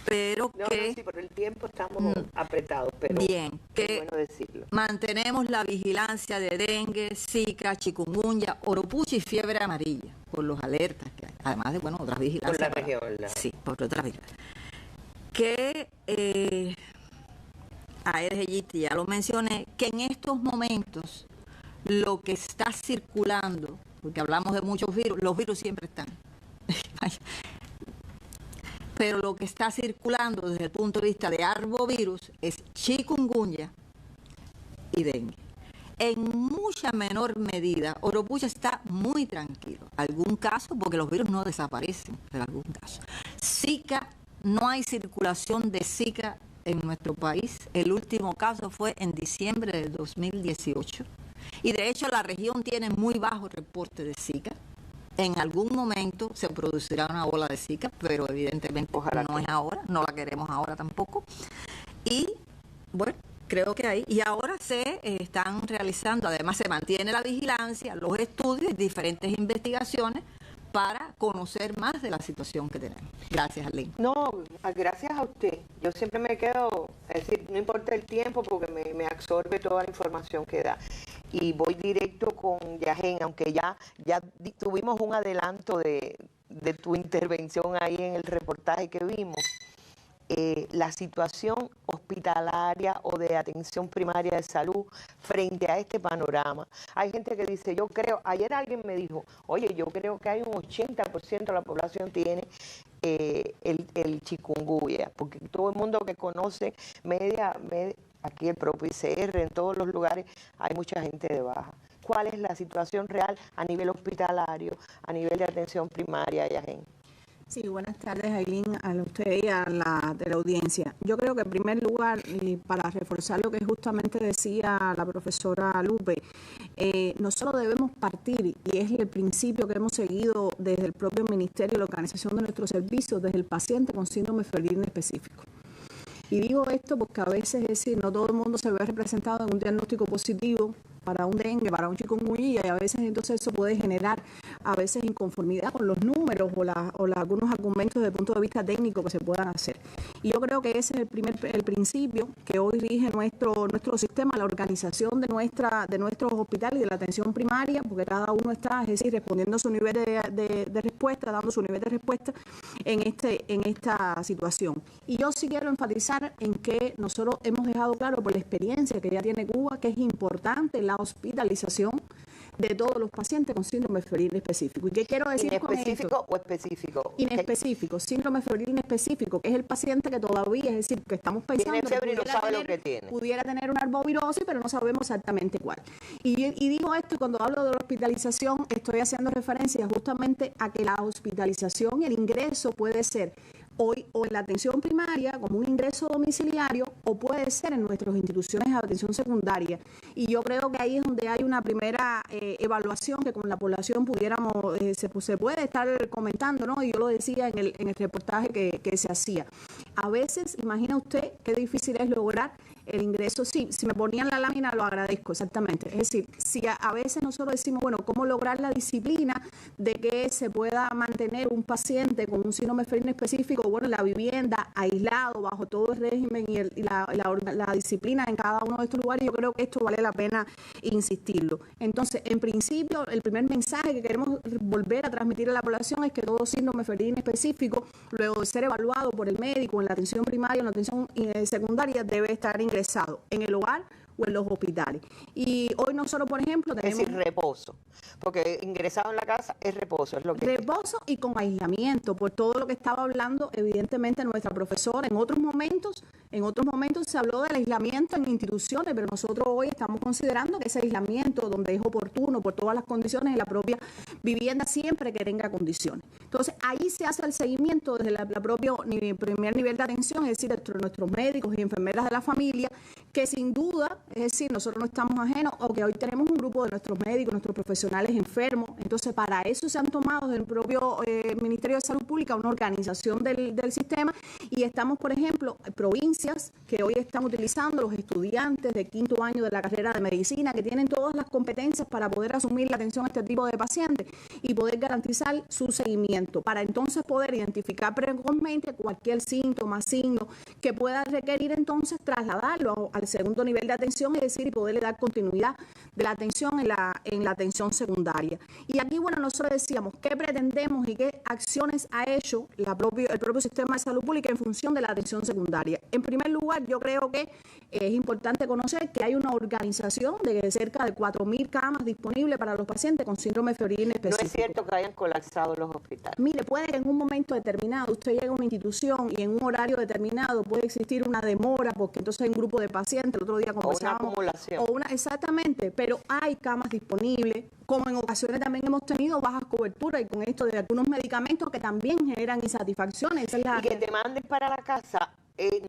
pero sí, por el tiempo estamos apretados, pero bien, es bueno decirlo. Mantenemos la vigilancia de dengue, zika, chikungunya, oropucha y fiebre amarilla, por los alertas que hay, además de, bueno, otras vigilancias. Por la región, ¿verdad? Sí, por otras vigilancias. Que Aedes aegypti, ya lo mencioné, que en estos momentos lo que está circulando, porque hablamos de muchos virus, los virus siempre están, pero lo que está circulando desde el punto de vista de arbovirus es chikungunya y dengue. En mucha menor medida, oropucha está muy tranquilo. Algún caso, porque los virus no desaparecen, pero algún caso. Zika, no hay circulación de Zika en nuestro país. El último caso fue en diciembre del 2018. Y de hecho la región tiene muy bajo reporte de Zika. En algún momento se producirá una ola de Zika, pero evidentemente ojalá no es ahora, no la queremos ahora tampoco. Y bueno, creo que ahí. Y ahora se están realizando, además se mantiene la vigilancia, los estudios y diferentes investigaciones para conocer más de la situación que tenemos. Gracias, Arlene. No, gracias a usted. Yo siempre me quedo, es decir, no importa el tiempo porque me absorbe toda la información que da. Y voy directo con Yajen, aunque ya tuvimos un adelanto de tu intervención ahí en el reportaje que vimos. La situación hospitalaria o de atención primaria de salud frente a este panorama. Hay gente que dice, yo creo, ayer alguien me dijo, oye, yo creo que hay un 80% de la población tiene el chikungunya, porque todo el mundo que conoce aquí el propio ICR, en todos los lugares hay mucha gente de baja. ¿Cuál es la situación real a nivel hospitalario, a nivel de atención primaria, Yajen? Sí, buenas tardes, Aileen, a usted y a la de la audiencia. Yo creo que en primer lugar, para reforzar lo que justamente decía la profesora Lupe, nosotros debemos partir, y es el principio que hemos seguido desde el propio Ministerio, la organización de nuestros servicios, desde el paciente con síndrome febril específico. Y digo esto porque a veces, es decir, no todo el mundo se ve representado en un diagnóstico positivo para un dengue, para un chikungunya, y a veces entonces eso puede generar a veces inconformidad con los números o algunos argumentos desde el punto de vista técnico que se puedan hacer. Y yo creo que ese es el principio que hoy rige nuestro sistema, la organización de nuestros hospitales y de la atención primaria, porque cada uno está, es decir, respondiendo a su nivel de respuesta, dando su nivel de respuesta en esta situación. Y yo sí quiero enfatizar en que nosotros hemos dejado claro por la experiencia que ya tiene Cuba que es importante la hospitalización de todos los pacientes con síndrome febril específico. ¿Y qué quiero decir con esto? ¿Inespecífico o específico? Inespecífico, síndrome febril inespecífico, que es el paciente que todavía, es decir, que estamos pensando tiene fiebre y no sabe lo que tiene. Pudiera tener una arbovirosis, pero no sabemos exactamente cuál. Y digo esto, y cuando hablo de la hospitalización, estoy haciendo referencia justamente a que la hospitalización y el ingreso puede ser hoy o en la atención primaria como un ingreso domiciliario o puede ser en nuestras instituciones de atención secundaria. Y yo creo que ahí es donde hay una primera evaluación que con la población pudiéramos, se puede estar comentando, ¿no? Y yo lo decía en el reportaje que se hacía. A veces, imagina usted qué difícil es lograr el ingreso. Sí, si me ponían la lámina lo agradezco, exactamente. Es decir, si a veces nosotros decimos, bueno, ¿cómo lograr la disciplina de que se pueda mantener un paciente con un síndrome febril específico, bueno, en la vivienda, aislado, bajo todo el régimen y la disciplina en cada uno de estos lugares? Yo creo que esto vale la pena insistirlo. Entonces, en principio, el primer mensaje que queremos volver a transmitir a la población es que todo síndrome febril específico, luego de ser evaluado por el médico en la atención primaria o en la atención secundaria, debe estar ingresado en el hogar o en los hospitales. Y hoy nosotros, por ejemplo, tenemos... Es decir, reposo, porque ingresado en la casa es reposo. Es lo que reposo y con aislamiento, por todo lo que estaba hablando evidentemente nuestra profesora. En otros momentos se habló del aislamiento en instituciones, pero nosotros hoy estamos considerando que ese aislamiento, donde es oportuno por todas las condiciones, en la propia vivienda siempre que tenga condiciones. Entonces, ahí se hace el seguimiento desde la propia primer nivel de atención, es decir, nuestros médicos y enfermeras de la familia, que sin duda, es decir, nosotros no estamos ajenos, o que hoy tenemos un grupo de nuestros médicos, nuestros profesionales enfermos. Entonces, para eso se han tomado del propio Ministerio de Salud Pública una organización del sistema, y estamos, por ejemplo, provincias que hoy están utilizando los estudiantes de quinto año de la carrera de medicina, que tienen todas las competencias para poder asumir la atención a este tipo de pacientes y poder garantizar su seguimiento, para entonces poder identificar precozmente cualquier síntoma, signo que pueda requerir entonces trasladarlo al segundo nivel de atención, es decir, y poderle dar continuidad de la atención en la atención secundaria. Y aquí, bueno, nosotros decíamos qué pretendemos y qué acciones ha hecho el propio sistema de salud pública en función de la atención secundaria. En primer lugar, yo creo que es importante conocer que hay una organización de cerca de 4.000 camas disponibles para los pacientes con síndrome febril específico. No es cierto que hayan colapsado los hospitales. Mire, puede que en un momento determinado usted llegue a una institución y en un horario determinado puede existir una demora, porque entonces hay un grupo de pacientes, el otro día conversábamos. O una acumulación. Exactamente, pero hay camas disponibles, como en ocasiones también hemos tenido bajas coberturas, y con esto de algunos medicamentos que también generan insatisfacciones. Y que te manden para la casa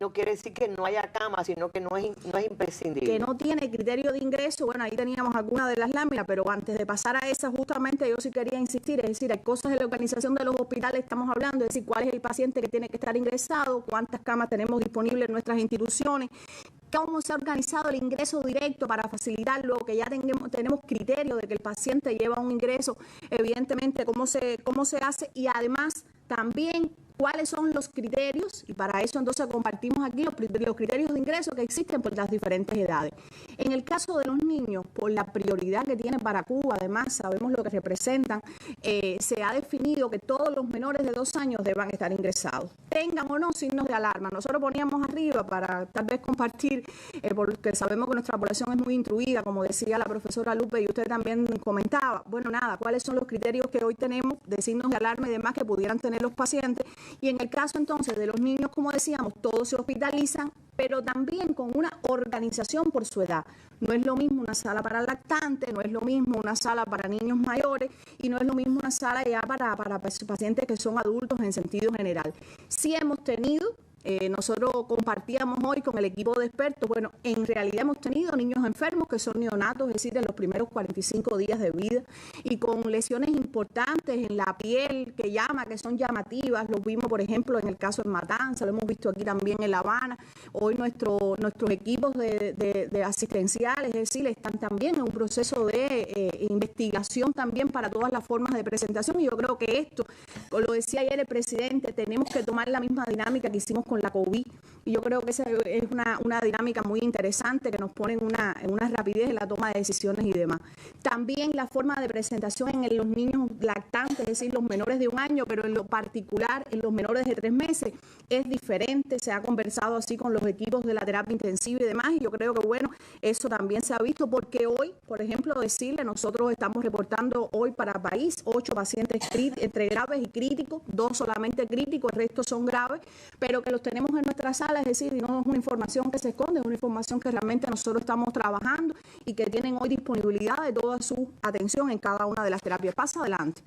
no quiere decir que no haya cama, sino que no es imprescindible. Que no tiene criterio de ingreso. Bueno, ahí teníamos algunas de las láminas, pero antes de pasar a esa, justamente yo sí quería insistir, es decir, hay cosas de la organización de los hospitales, estamos hablando, es decir, cuál es el paciente que tiene que estar ingresado, cuántas camas tenemos disponibles en nuestras instituciones, cómo se ha organizado el ingreso directo para facilitarlo, que ya tenemos criterio de que el paciente lleva un ingreso, evidentemente cómo se hace, y además también cuáles son los criterios, y para eso entonces compartimos aquí los criterios de ingreso que existen por las diferentes edades. En el caso de los niños, por la prioridad que tiene para Cuba, además sabemos lo que representan, se ha definido que todos los menores de 2 años deban estar ingresados, tengan o no signos de alarma. Nosotros poníamos arriba para tal vez compartir, porque sabemos que nuestra población es muy instruida, como decía la profesora Lupe y usted también comentaba. Bueno, nada, cuáles son los criterios que hoy tenemos de signos de alarma y demás que pudieran tener los pacientes. Y en el caso entonces de los niños, como decíamos, todos se hospitalizan, pero también con una organización por su edad. No es lo mismo una sala para lactantes, no es lo mismo una sala para niños mayores, y no es lo mismo una sala ya para pacientes que son adultos en sentido general. Sí hemos tenido... nosotros compartíamos hoy con el equipo de expertos, bueno, en realidad hemos tenido niños enfermos que son neonatos, es decir, en los primeros 45 días de vida, y con lesiones importantes en la piel que son llamativas. Lo vimos, por ejemplo, en el caso de Matanza, lo hemos visto aquí también en La Habana. Hoy nuestros equipos de asistenciales, es decir, están también en un proceso de investigación también para todas las formas de presentación, y yo creo que esto, como lo decía ayer el presidente, tenemos que tomar la misma dinámica que hicimos con la COVID, y yo creo que esa es una dinámica muy interesante que nos pone en una rapidez en la toma de decisiones y demás. También la forma de presentación en los niños lactantes, es decir, los menores de 1 año, pero en lo particular en los menores de 3 meses es diferente. Se ha conversado así con los equipos de la terapia intensiva y demás, y yo creo que bueno, eso también se ha visto, porque hoy, por ejemplo, nosotros estamos reportando hoy para país 8 pacientes entre graves y críticos, 2 solamente críticos, el resto son graves, pero que los tenemos en nuestra sala, es decir, y no es una información que se esconde, es una información que realmente nosotros estamos trabajando y que tienen hoy disponibilidad de toda su atención en cada una de las terapias. Pasa adelante.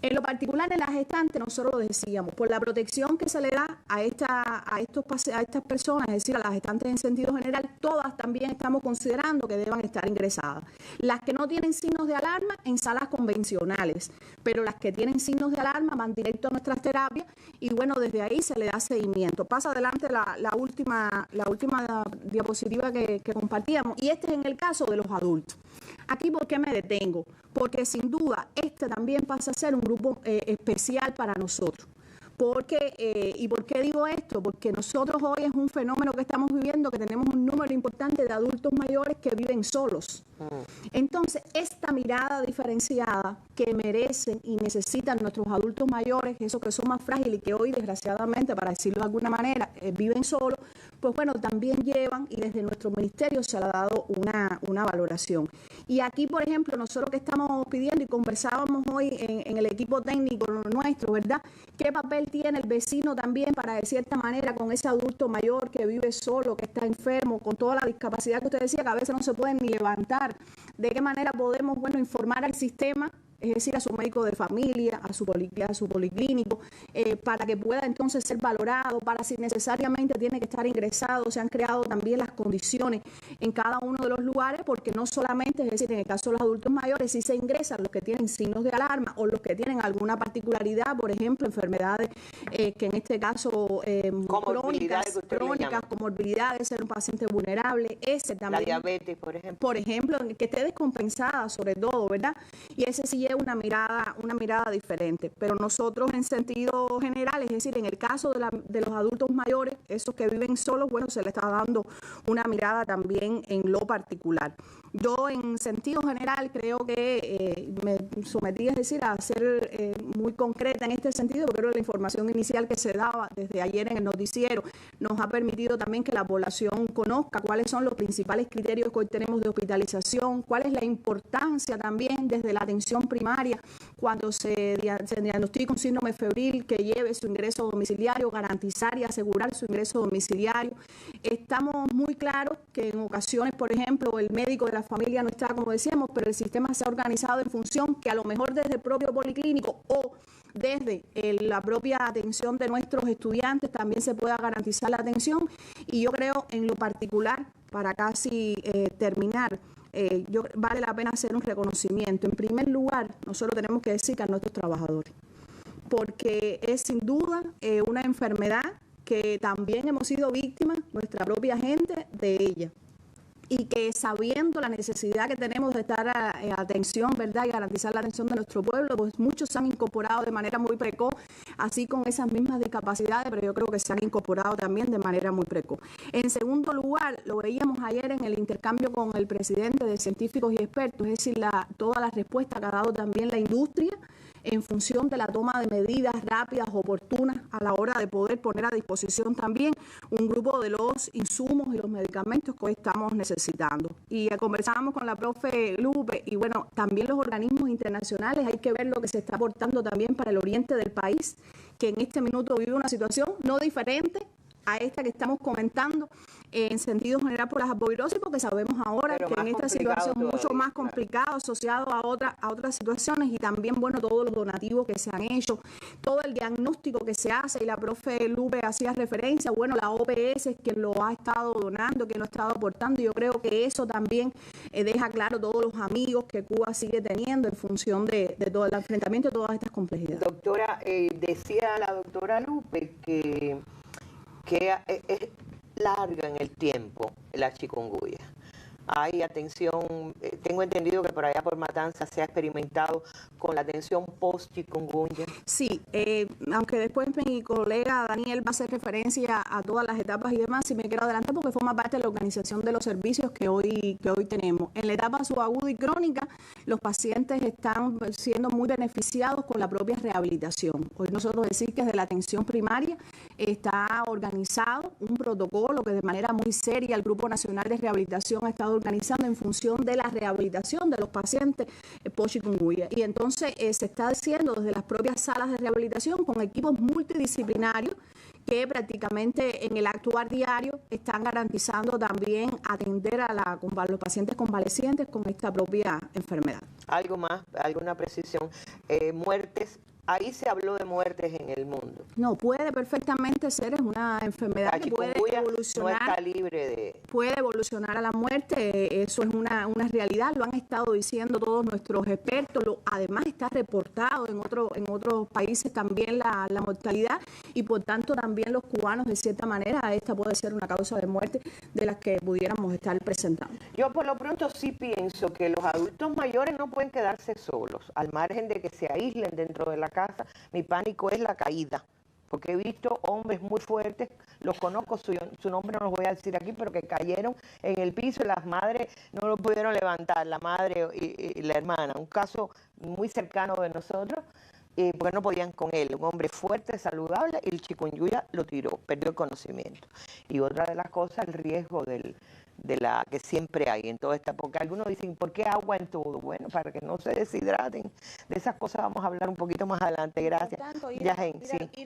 En lo particular, en la gestante, nosotros lo decíamos, por la protección que se le da a estas personas, es decir, a las gestantes en sentido general, todas también estamos considerando que deban estar ingresadas. Las que no tienen signos de alarma, en salas convencionales, pero las que tienen signos de alarma van directo a nuestras terapias y bueno, desde ahí se le da seguimiento. Pasa adelante la última diapositiva que compartíamos, y este es en el caso de los adultos. Aquí, ¿por qué me detengo? Porque sin duda este también pasa a ser un grupo especial para nosotros. ¿Y por qué digo esto? Porque nosotros hoy es un fenómeno que estamos viviendo, que tenemos un número importante de adultos mayores que viven solos. Entonces, esta mirada diferenciada que merecen y necesitan nuestros adultos mayores, esos que son más frágiles y que hoy, desgraciadamente, para decirlo de alguna manera, viven solos, pues bueno, también llevan, y desde nuestro ministerio se le ha dado una valoración. Y aquí, por ejemplo, nosotros que estamos pidiendo y conversábamos hoy en el equipo técnico nuestro, ¿verdad? ¿Qué papel tiene el vecino también para, de cierta manera, con ese adulto mayor que vive solo, que está enfermo, con toda la discapacidad que usted decía, que a veces no se pueden ni levantar? ¿De qué manera podemos, bueno, informar al sistema, es decir, a su médico de familia, a su policlínico, para que pueda entonces ser valorado, para si necesariamente tiene que estar ingresado? Se han creado también las condiciones en cada uno de los lugares, porque no solamente, es decir, en el caso de los adultos mayores, sí se ingresan los que tienen signos de alarma o los que tienen alguna particularidad, por ejemplo, enfermedades que en este caso crónicas, comorbilidades, ser un paciente vulnerable, ese también. La diabetes, por ejemplo. Por ejemplo, que esté descompensada sobre todo, ¿verdad? Y ese sí lleva una mirada diferente. Pero nosotros en sentido general, es decir, en el caso de los adultos mayores, esos que viven solos, bueno, se le está dando una mirada también en lo particular. Yo en sentido general creo que me sometí, es decir, a ser muy concreta en este sentido, porque creo que la información inicial que se daba desde ayer en el noticiero nos ha permitido también que la población conozca cuáles son los principales criterios que hoy tenemos de hospitalización, cuál es la importancia también desde la atención primaria cuando se diagnostica un síndrome febril, que lleve su ingreso domiciliario, garantizar y asegurar su ingreso domiciliario. Estamos muy claros que en ocasiones, por ejemplo, el médico de la familia no está, como decíamos, pero el sistema se ha organizado en función que a lo mejor desde el propio policlínico o desde la propia atención de nuestros estudiantes también se pueda garantizar la atención. Y yo creo, en lo particular, para casi terminar, vale la pena hacer un reconocimiento. En primer lugar, nosotros tenemos que decir que a nuestros trabajadores, porque es sin duda una enfermedad que también hemos sido víctimas, nuestra propia gente, de ella. Y que sabiendo la necesidad que tenemos de estar en atención, ¿verdad?, y garantizar la atención de nuestro pueblo, pues muchos se han incorporado de manera muy precoz, así con esas mismas discapacidades, pero yo creo que se han incorporado también de manera muy precoz. En segundo lugar, lo veíamos ayer en el intercambio con el presidente de científicos y expertos, es decir, toda la respuesta que ha dado también la industria en función de la toma de medidas rápidas, oportunas, a la hora de poder poner a disposición también un grupo de los insumos y los medicamentos que hoy estamos necesitando. Y conversábamos con la profe Lupe, y bueno, también los organismos internacionales, hay que ver lo que se está aportando también para el oriente del país, que en este minuto vive una situación no diferente a esta que estamos comentando en sentido general por las arbovirosis, porque sabemos ahora que en esta situación mucho más complicado, asociado a otras situaciones, y también, bueno, todos los donativos que se han hecho, todo el diagnóstico que se hace, y la profe Lupe hacía referencia, bueno, la OPS es quien lo ha estado donando, quien lo ha estado aportando, y yo creo que eso también deja claro todos los amigos que Cuba sigue teniendo en función de todo el enfrentamiento de todas estas complejidades. Doctora, decía la doctora Lupe que es larga en el tiempo la chikungunya. Hay atención, tengo entendido que por allá por Matanzas se ha experimentado con la atención post-chikungunya. Sí, aunque después mi colega Daniel va a hacer referencia a todas las etapas y demás, si me quiero adelantar porque forma parte de la organización de los servicios que hoy tenemos. En la etapa subaguda y crónica, los pacientes están siendo muy beneficiados con la propia rehabilitación. Hoy nosotros decir que desde la atención primaria está organizado un protocolo que de manera muy seria el Grupo Nacional de Rehabilitación ha estado organizando en función de la rehabilitación de los pacientes post-chikungunya. Y entonces se está haciendo desde las propias salas de rehabilitación con equipos multidisciplinarios que prácticamente en el actuar diario están garantizando también atender a los pacientes convalecientes con esta propia enfermedad. ¿Algo más? ¿Alguna precisión? ¿Muertes ahí se habló de muertes en el mundo. No, puede perfectamente ser, es una enfermedad que puede evolucionar. No está libre de... Puede evolucionar a la muerte, eso es una realidad, lo han estado diciendo todos nuestros expertos, además está reportado en otros países también la mortalidad, y por tanto también los cubanos, de cierta manera, esta puede ser una causa de muerte de las que pudiéramos estar presentando. Yo por lo pronto sí pienso que los adultos mayores no pueden quedarse solos, al margen de que se aíslen dentro de la casa. Mi pánico es la caída, porque he visto hombres muy fuertes, los conozco, su nombre no los voy a decir aquí, pero que cayeron en el piso y las madres no lo pudieron levantar, la madre y la hermana. Un caso muy cercano de nosotros, porque no podían con él, un hombre fuerte, saludable, y el chikungunya lo tiró, perdió el conocimiento. Y otra de las cosas, el riesgo de la que siempre hay en toda esta, porque algunos dicen, ¿por qué agua en todo? Bueno, para que no se deshidraten. De esas cosas vamos a hablar un poquito más adelante, gracias. Por tanto, ir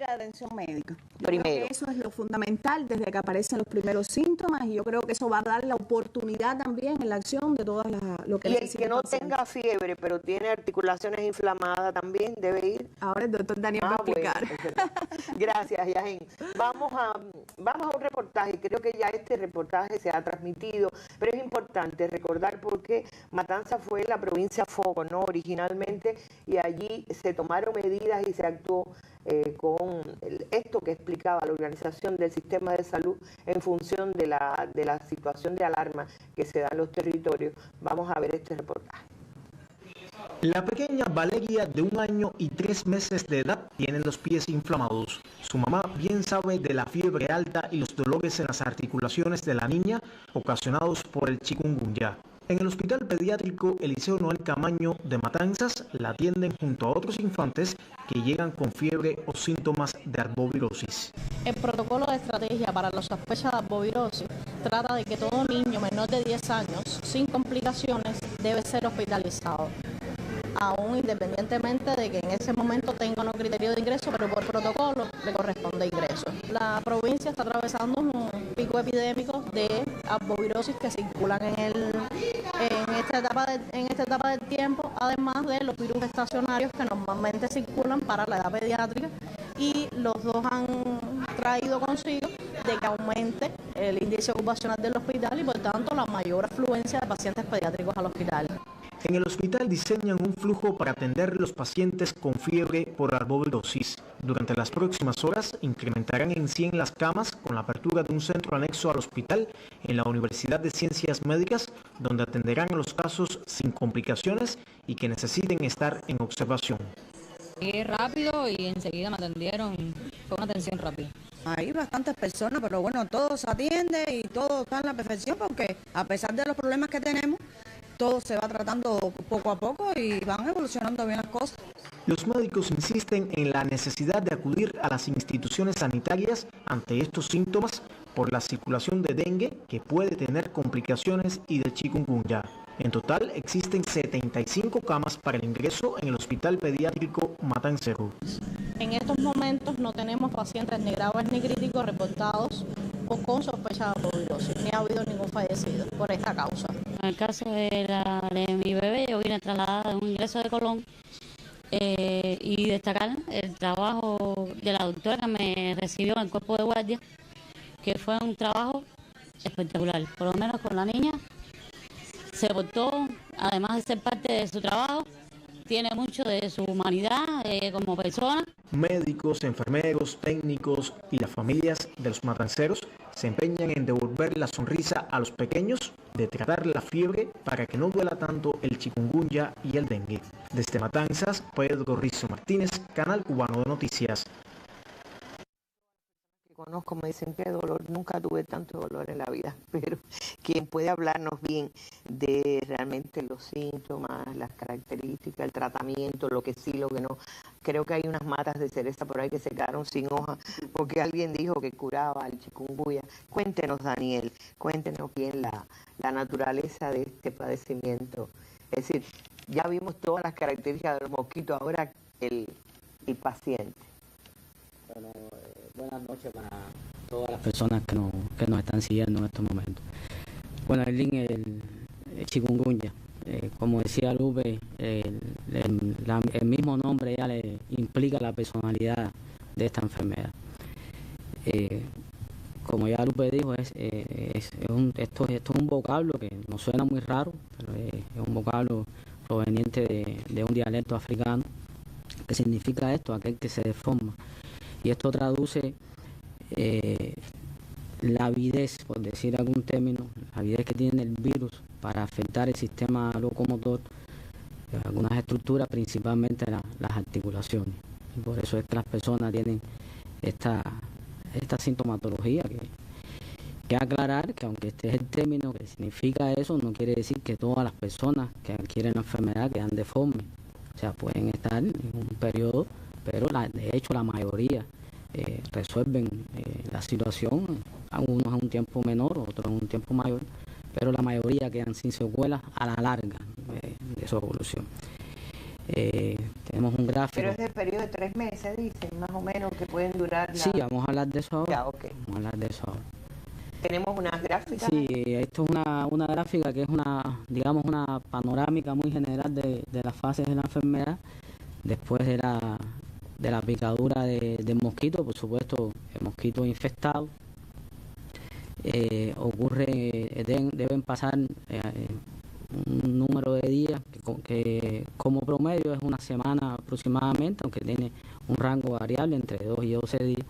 a atención médica. Primero. Creo que eso es lo fundamental desde que aparecen los primeros síntomas, y yo creo que eso va a dar la oportunidad también en la acción de todas lo que necesita. Y el que no tenga fiebre, pero tiene articulaciones inflamadas, también debe ir. Ahora el doctor Daniel va a explicar. Bueno, gracias, Yajen. Vamos a un reportaje. Creo que ya este reportaje se ha transmitido, pero es importante recordar porque Matanzas fue la provincia foco, ¿no? Originalmente, y allí se tomaron medidas y se actuó con esto que explicaba la Organización del Sistema de Salud en función de la situación de alarma que se da en los territorios. Vamos a ver este reportaje. La pequeña Valeria, de 1 año y 3 meses de edad, tiene los pies inflamados. Su mamá bien sabe de la fiebre alta y los dolores en las articulaciones de la niña ocasionados por el chikungunya. En el Hospital Pediátrico Eliseo Noel Camaño de Matanzas la atienden junto a otros infantes que llegan con fiebre o síntomas de arbovirosis. El protocolo de estrategia para la sospecha de arbovirosis trata de que todo niño menor de 10 años sin complicaciones debe ser hospitalizado, aún independientemente de que en ese momento tenga un criterio de ingreso, pero por protocolo le corresponde ingreso. La provincia está atravesando un pico epidémico de arbovirosis que circulan en esta etapa del tiempo, además de los virus estacionarios que normalmente circulan para la edad pediátrica, y los dos han traído consigo de que aumente el índice ocupacional del hospital y por tanto la mayor afluencia de pacientes pediátricos al hospital. En el hospital diseñan un flujo para atender a los pacientes con fiebre por arbovirosis. Durante las próximas horas incrementarán en 100 las camas con la apertura de un centro anexo al hospital en la Universidad de Ciencias Médicas, donde atenderán a los casos sin complicaciones y que necesiten estar en observación. Llegué rápido y enseguida me atendieron, fue una atención rápida. Hay bastantes personas, pero bueno, todo se atiende y todo está en la perfección porque a pesar de los problemas que tenemos, todo se va tratando poco a poco y van evolucionando bien las cosas. Los médicos insisten en la necesidad de acudir a las instituciones sanitarias ante estos síntomas por la circulación de dengue que puede tener complicaciones y de chikungunya. En total existen 75 camas para el ingreso en el Hospital Pediátrico Matancero. En estos momentos no tenemos pacientes ni graves ni críticos reportados o con sospecha de arbovirosis, ni ha habido ningún fallecido por esta causa. En el caso de mi bebé, yo vine trasladada de un ingreso de Colón y destacar el trabajo de la doctora que me recibió en el cuerpo de guardia, que fue un trabajo espectacular, por lo menos con la niña. Se portó, además de ser parte de su trabajo, tiene mucho de su humanidad como persona. Médicos, enfermeros, técnicos y las familias de los matanceros se empeñan en devolver la sonrisa a los pequeños, de tratar la fiebre para que no duela tanto el chikungunya y el dengue. Desde Matanzas, Pedro Rizo Martínez, Canal Cubano de Noticias. Conozco, me dicen que dolor, nunca tuve tanto dolor en la vida, pero quien puede hablarnos bien de realmente los síntomas, las características, el tratamiento, lo que sí, lo que no. Creo que hay unas matas de cereza por ahí que se quedaron sin hoja porque alguien dijo que curaba el chikungunya. Cuéntenos, Daniel, cuéntenos bien la naturaleza de este padecimiento. Es decir, ya vimos todas las características de los mosquitos, ahora el paciente. Bueno, buenas noches para todas las personas que nos están siguiendo en estos momentos. Bueno, el chikungunya como decía Lupe, el mismo nombre ya le implica la personalidad de esta enfermedad. Como ya Lupe dijo, esto es un vocablo que nos suena muy raro, pero es un vocablo proveniente de un dialecto africano que significa esto, aquel que se deforma. Y esto traduce la avidez, por decir algún término, la avidez que tiene el virus para afectar el sistema locomotor, algunas estructuras, principalmente las articulaciones. Y por eso es que las personas tienen esta sintomatología, que aclarar que aunque este es el término que significa eso, no quiere decir que todas las personas que adquieren la enfermedad quedan deformes. O sea, pueden estar en un periodo, pero de hecho la mayoría resuelven la situación, algunos en un tiempo menor, otros en un tiempo mayor, pero la mayoría quedan sin secuelas a la larga de su evolución. Tenemos un gráfico. Pero es del periodo de 3 meses, dicen, más o menos, que pueden durar. Sí, vamos a hablar de eso ahora. Ya, okay. Vamos a hablar de eso ahora. Tenemos unas gráficas. Sí, esto es una gráfica que es digamos, una panorámica muy general de las fases de la enfermedad. Después de la picadura del mosquito, por supuesto, el mosquito infectado. Deben pasar un número de días que como promedio es una semana aproximadamente, aunque tiene un rango variable entre 2 y 12 días.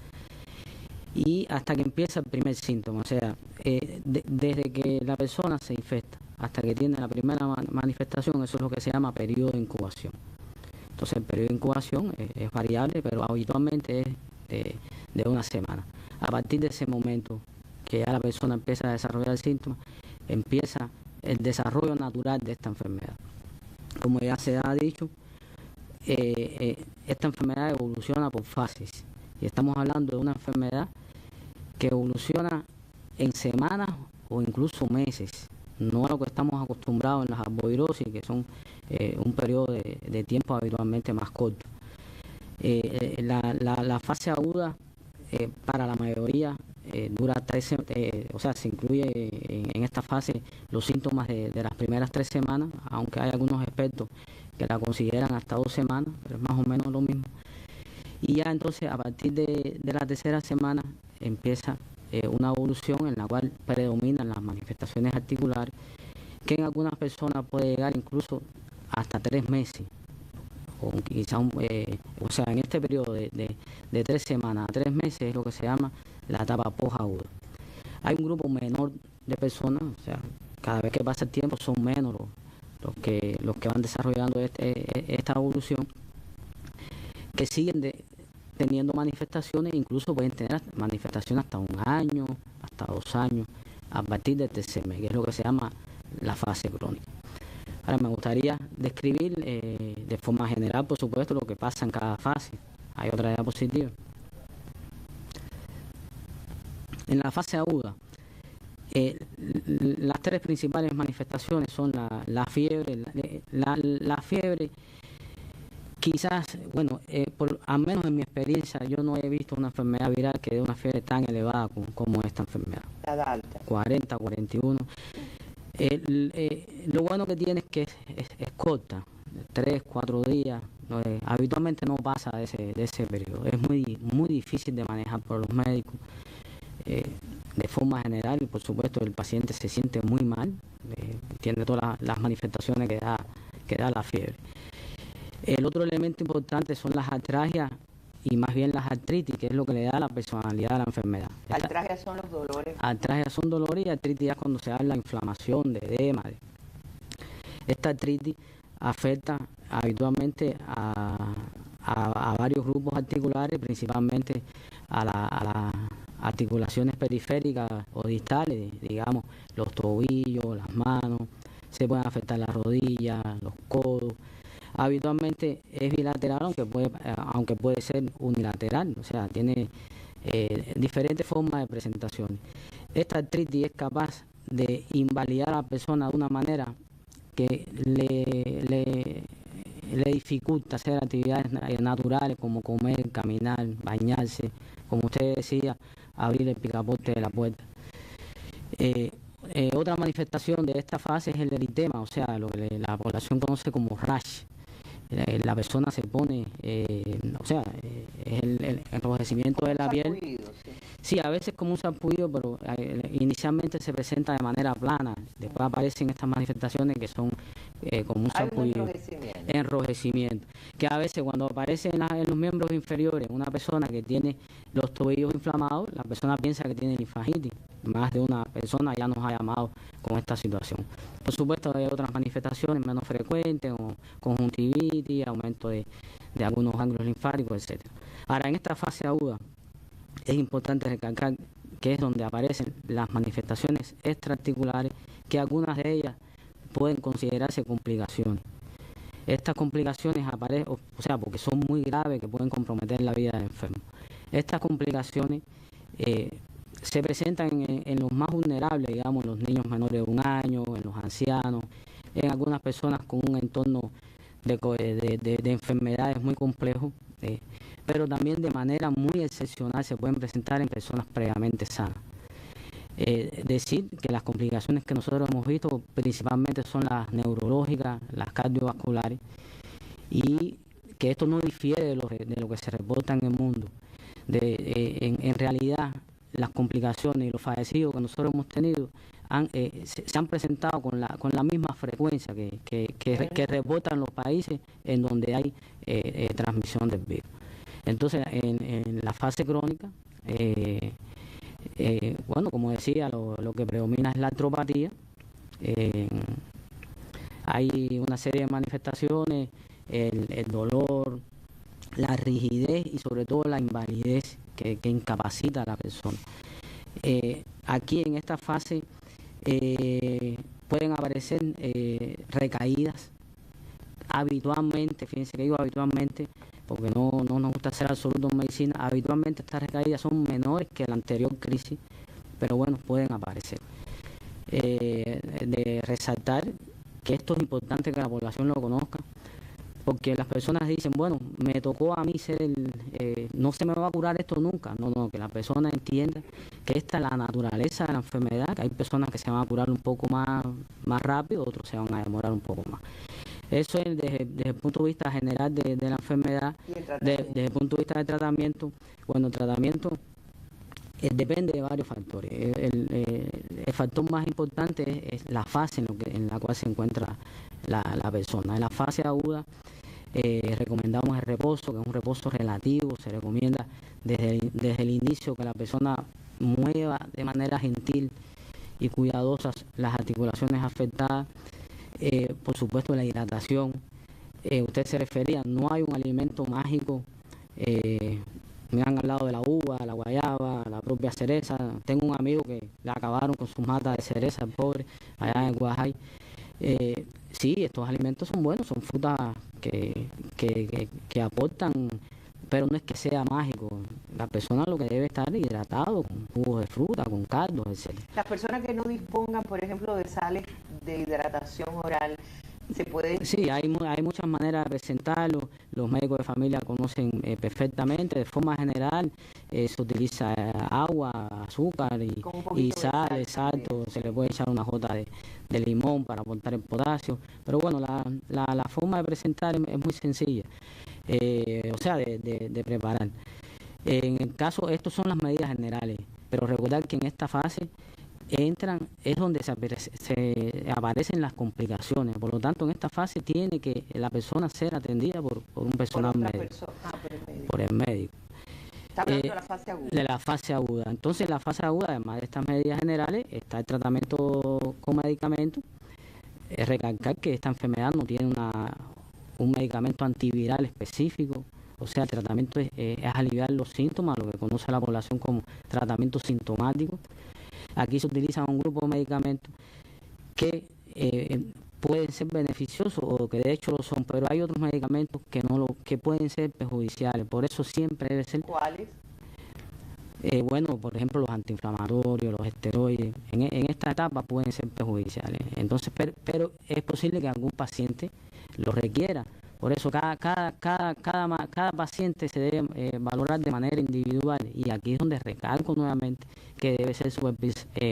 Y hasta que empieza el primer síntoma, o sea, desde que la persona se infecta hasta que tiene la primera manifestación, eso es lo que se llama periodo de incubación. Entonces el periodo de incubación es variable, pero habitualmente es de una semana. A partir de ese momento que ya la persona empieza a desarrollar el síntoma, empieza el desarrollo natural de esta enfermedad. Como ya se ha dicho, esta enfermedad evoluciona por fases. Y estamos hablando de una enfermedad que evoluciona en semanas o incluso meses. No a lo que estamos acostumbrados en las arbovirosis, que son un periodo de tiempo habitualmente más corto. La fase aguda para la mayoría dura 13, o sea, se incluye en esta fase los síntomas de las primeras 3 semanas, aunque hay algunos expertos que la consideran hasta 2 semanas, pero es más o menos lo mismo. Y ya entonces a partir de la tercera semana empieza una evolución en la cual predominan las manifestaciones articulares, que en algunas personas puede llegar incluso hasta 3 meses, o quizá o sea, en este periodo de 3 semanas a 3 meses es lo que se llama la etapa posaguda. Hay un grupo menor de personas, o sea, cada vez que pasa el tiempo son menos los que van desarrollando esta evolución, que siguen teniendo manifestaciones, incluso pueden tener manifestaciones hasta 1 año, hasta 2 años, a partir del tercer mes, que es lo que se llama la fase crónica. Ahora me gustaría describir de forma general, por supuesto, lo que pasa en cada fase. Hay otra diapositiva. En la fase aguda, las 3 principales manifestaciones son la fiebre. La fiebre, quizás, bueno, al menos en mi experiencia, yo no he visto una enfermedad viral que dé una fiebre tan elevada como esta enfermedad. La alta. 40, 41. Lo bueno que tiene es que es corta, 3, 4 días. Habitualmente no pasa de ese periodo. Es muy difícil de manejar por los médicos. De forma general, y por supuesto el paciente se siente muy mal, tiene todas las manifestaciones que da la fiebre. El otro elemento importante son las artralgias y más bien las artritis, que es lo que le da la personalidad a la enfermedad. Artralgias son los dolores. Artralgias son dolores y artritis ya cuando se habla de inflamación, de edema. Esta artritis afecta habitualmente a varios grupos articulares, principalmente a las articulaciones periféricas o distales, digamos, los tobillos, las manos, se pueden afectar las rodillas, los codos. Habitualmente es bilateral, aunque puede ser unilateral, o sea, tiene diferentes formas de presentación. Esta artritis es capaz de invalidar a la persona de una manera que le dificulta hacer actividades naturales como comer, caminar, bañarse, como usted decía, abrir el picaporte de la puerta. Otra manifestación de esta fase es el eritema, o sea, lo que la población conoce como rash. La persona se pone, o sea, es el enrojecimiento de la piel. Sí, a veces como un sarpullido, pero inicialmente se presenta de manera plana. Después aparecen estas manifestaciones que son como un sarpullido. Enrojecimiento. Que a veces cuando aparece en los miembros inferiores una persona que tiene los tobillos inflamados, la persona piensa que tiene linfagitis. Más de una persona ya nos ha llamado con esta situación. Por supuesto hay otras manifestaciones menos frecuentes, como conjuntivitis, aumento de algunos ganglios linfáticos, etc. Ahora, en esta fase aguda es importante recalcar que es donde aparecen las manifestaciones extraarticulares, que algunas de ellas pueden considerarse complicaciones. Estas complicaciones aparecen, o sea, porque son muy graves, que pueden comprometer la vida del enfermo. Estas complicaciones se presentan en los más vulnerables, digamos, en los niños menores de 1 año, en los ancianos, en algunas personas con un entorno de enfermedades muy complejos, pero también de manera muy excepcional se pueden presentar en personas previamente sanas. Decir que las complicaciones que nosotros hemos visto principalmente son las neurológicas, las cardiovasculares, y que esto no difiere de lo que se reporta en el mundo. En realidad, las complicaciones y los fallecidos que nosotros hemos tenido se han presentado con la misma frecuencia que reportan los países en donde hay transmisión del virus. Entonces, en la fase crónica, bueno, como decía, lo que predomina es la artropatía. Hay una serie de manifestaciones, el dolor, la rigidez y sobre todo la invalidez que incapacita a la persona. Aquí en esta fase pueden aparecer recaídas habitualmente. Fíjense que digo habitualmente porque no nos gusta ser absolutos en medicina. Habitualmente estas recaídas son menores que la anterior crisis, pero bueno, pueden aparecer. De resaltar que esto es importante que la población lo conozca, porque las personas dicen, bueno, me tocó a mí no se me va a curar esto nunca. No, que la persona entienda que esta es la naturaleza de la enfermedad, que hay personas que se van a curar un poco más rápido, otros se van a demorar un poco más. Eso es desde el punto de vista general de la enfermedad. Desde el punto de vista del tratamiento, bueno, el tratamiento depende de varios factores. El factor más importante es la fase en la cual se encuentra la persona. En la fase aguda recomendamos el reposo, que es un reposo relativo. Se recomienda desde el inicio que la persona mueva de manera gentil y cuidadosa las articulaciones afectadas. Por supuesto, la hidratación. Usted se refería, no hay un alimento mágico. Me han hablado de la uva, la guayaba, la propia cereza. Tengo un amigo que le acabaron con sus matas de cereza, el pobre, allá en Guajay. Sí, estos alimentos son buenos, son frutas que aportan, pero no es que sea mágico. La persona lo que debe estar hidratado con jugos de fruta, con caldos, etc. Las personas que no dispongan, por ejemplo, de sales de hidratación oral, ¿se puede? Sí, hay muchas maneras de presentarlo. Los médicos de familia conocen perfectamente. De forma general, se utiliza agua, azúcar y sal, exacto. Se le puede echar una gota de limón para aportar el potasio. Pero bueno, la forma de presentar es muy sencilla. O sea, de preparar. En el caso, estas son las medidas generales, pero recordar que en esta fase es donde se aparecen las complicaciones. Por lo tanto, en esta fase tiene que la persona ser atendida por un personal médico, por el médico. Está hablando de la fase aguda. De la fase aguda. Entonces, en la fase aguda, además de estas medidas generales, está el tratamiento con medicamentos. Recalcar que esta enfermedad no tiene un medicamento antiviral específico. O sea, el tratamiento es aliviar los síntomas, lo que conoce la población como tratamiento sintomático. Aquí se utilizan un grupo de medicamentos que pueden ser beneficiosos o que de hecho lo son, pero hay otros medicamentos que pueden ser perjudiciales. Por eso siempre debe ser... ¿Cuáles? Bueno, por ejemplo, los antiinflamatorios, los esteroides, en esta etapa pueden ser perjudiciales. Entonces, pero es posible que algún paciente lo requiera Por eso cada paciente se debe valorar de manera individual, y aquí es donde recalco nuevamente que debe ser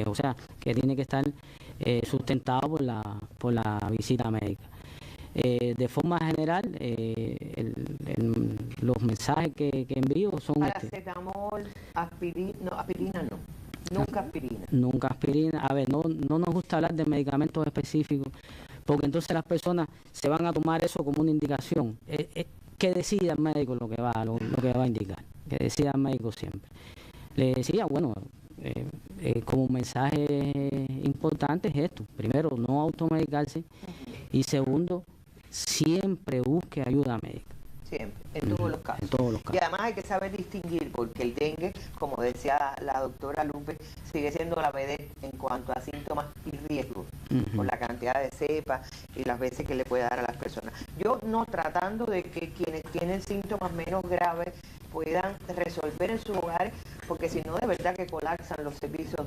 o sea, que tiene que estar sustentado por la visita médica. De forma general, los mensajes que envío son... Paracetamol, aspirina no. Nunca aspirina. Nunca aspirina. A ver, no nos gusta hablar de medicamentos específicos, porque entonces las personas se van a tomar eso como una indicación. Que decida el médico lo que va a indicar. Que decida el médico siempre. Le decía, bueno, como un mensaje importante es esto. Primero, no automedicarse. Y segundo, siempre busque ayuda médica. Siempre, en todos los casos. Y además hay que saber distinguir, porque el dengue, como decía la doctora Lupe, sigue siendo la vedette en cuanto a síntomas y riesgos, por la cantidad de cepas y las veces que le puede dar a las personas. Yo no tratando de que quienes tienen síntomas menos graves puedan resolver en sus hogares, porque si no de verdad que colapsan los servicios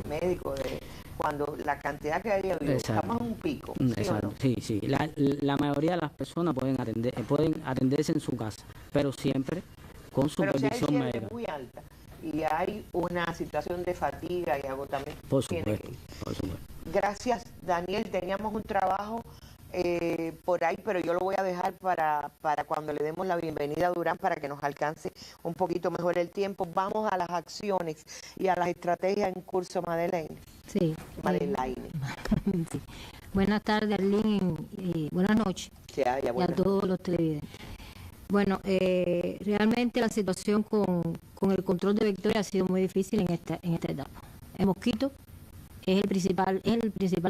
médicos cuando la cantidad que hay estamos en un pico. ¿Sí o no? Sí. La mayoría de las personas pueden atenderse en su casa, pero siempre con supervisión médica. Pero si hay muy alta y hay una situación de fatiga y agotamiento, por supuesto. Gracias, Daniel. Teníamos un trabajo por ahí, pero yo lo voy a dejar para cuando le demos la bienvenida a Durán, para que nos alcance un poquito mejor el tiempo. Vamos a las acciones y a las estrategias en curso, Madeleine. Sí. Madeleine. Sí. Buenas tardes, Arlene, y buenas noches. Y a todos los televidentes. Bueno, realmente la situación con el control de vectores ha sido muy difícil en esta etapa. El mosquito es el principal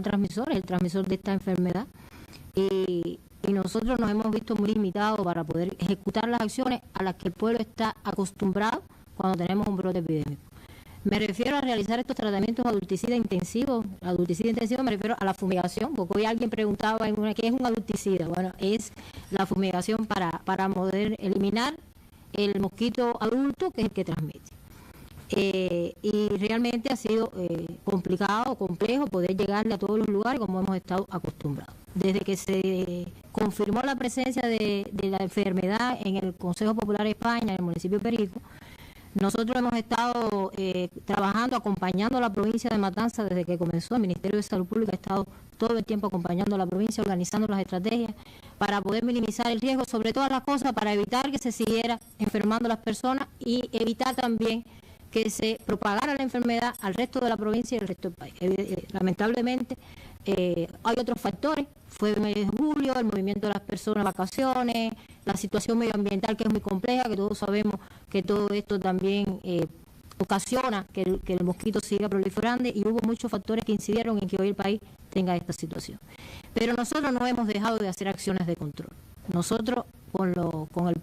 transmisor, es el transmisor de esta enfermedad. Y nosotros nos hemos visto muy limitados para poder ejecutar las acciones a las que el pueblo está acostumbrado cuando tenemos un brote epidémico. Me refiero a realizar estos tratamientos adulticidas intensivos. Adulticida intensivo me refiero a la fumigación, porque hoy alguien preguntaba ¿qué es un adulticida? Bueno, es la fumigación para poder eliminar el mosquito adulto, que es el que transmite. Y realmente ha sido complicado, complejo poder llegarle a todos los lugares como hemos estado acostumbrados. Desde que se confirmó la presencia de la enfermedad en el Consejo Popular de España, en el municipio de Perico, nosotros hemos estado trabajando, acompañando a la provincia de Matanzas desde que comenzó. El Ministerio de Salud Pública ha estado todo el tiempo acompañando a la provincia, organizando las estrategias para poder minimizar el riesgo, sobre todas las cosas, para evitar que se siguiera enfermando las personas y evitar también que se propagara la enfermedad al resto de la provincia y al resto del país. Lamentablemente hay otros factores, fue el mes de julio, el movimiento de las personas, vacaciones, la situación medioambiental que es muy compleja, que todos sabemos que todo esto también ocasiona que el mosquito siga proliferando, y hubo muchos factores que incidieron en que hoy el país tenga esta situación. Pero nosotros no hemos dejado de hacer acciones de control. Nosotros con el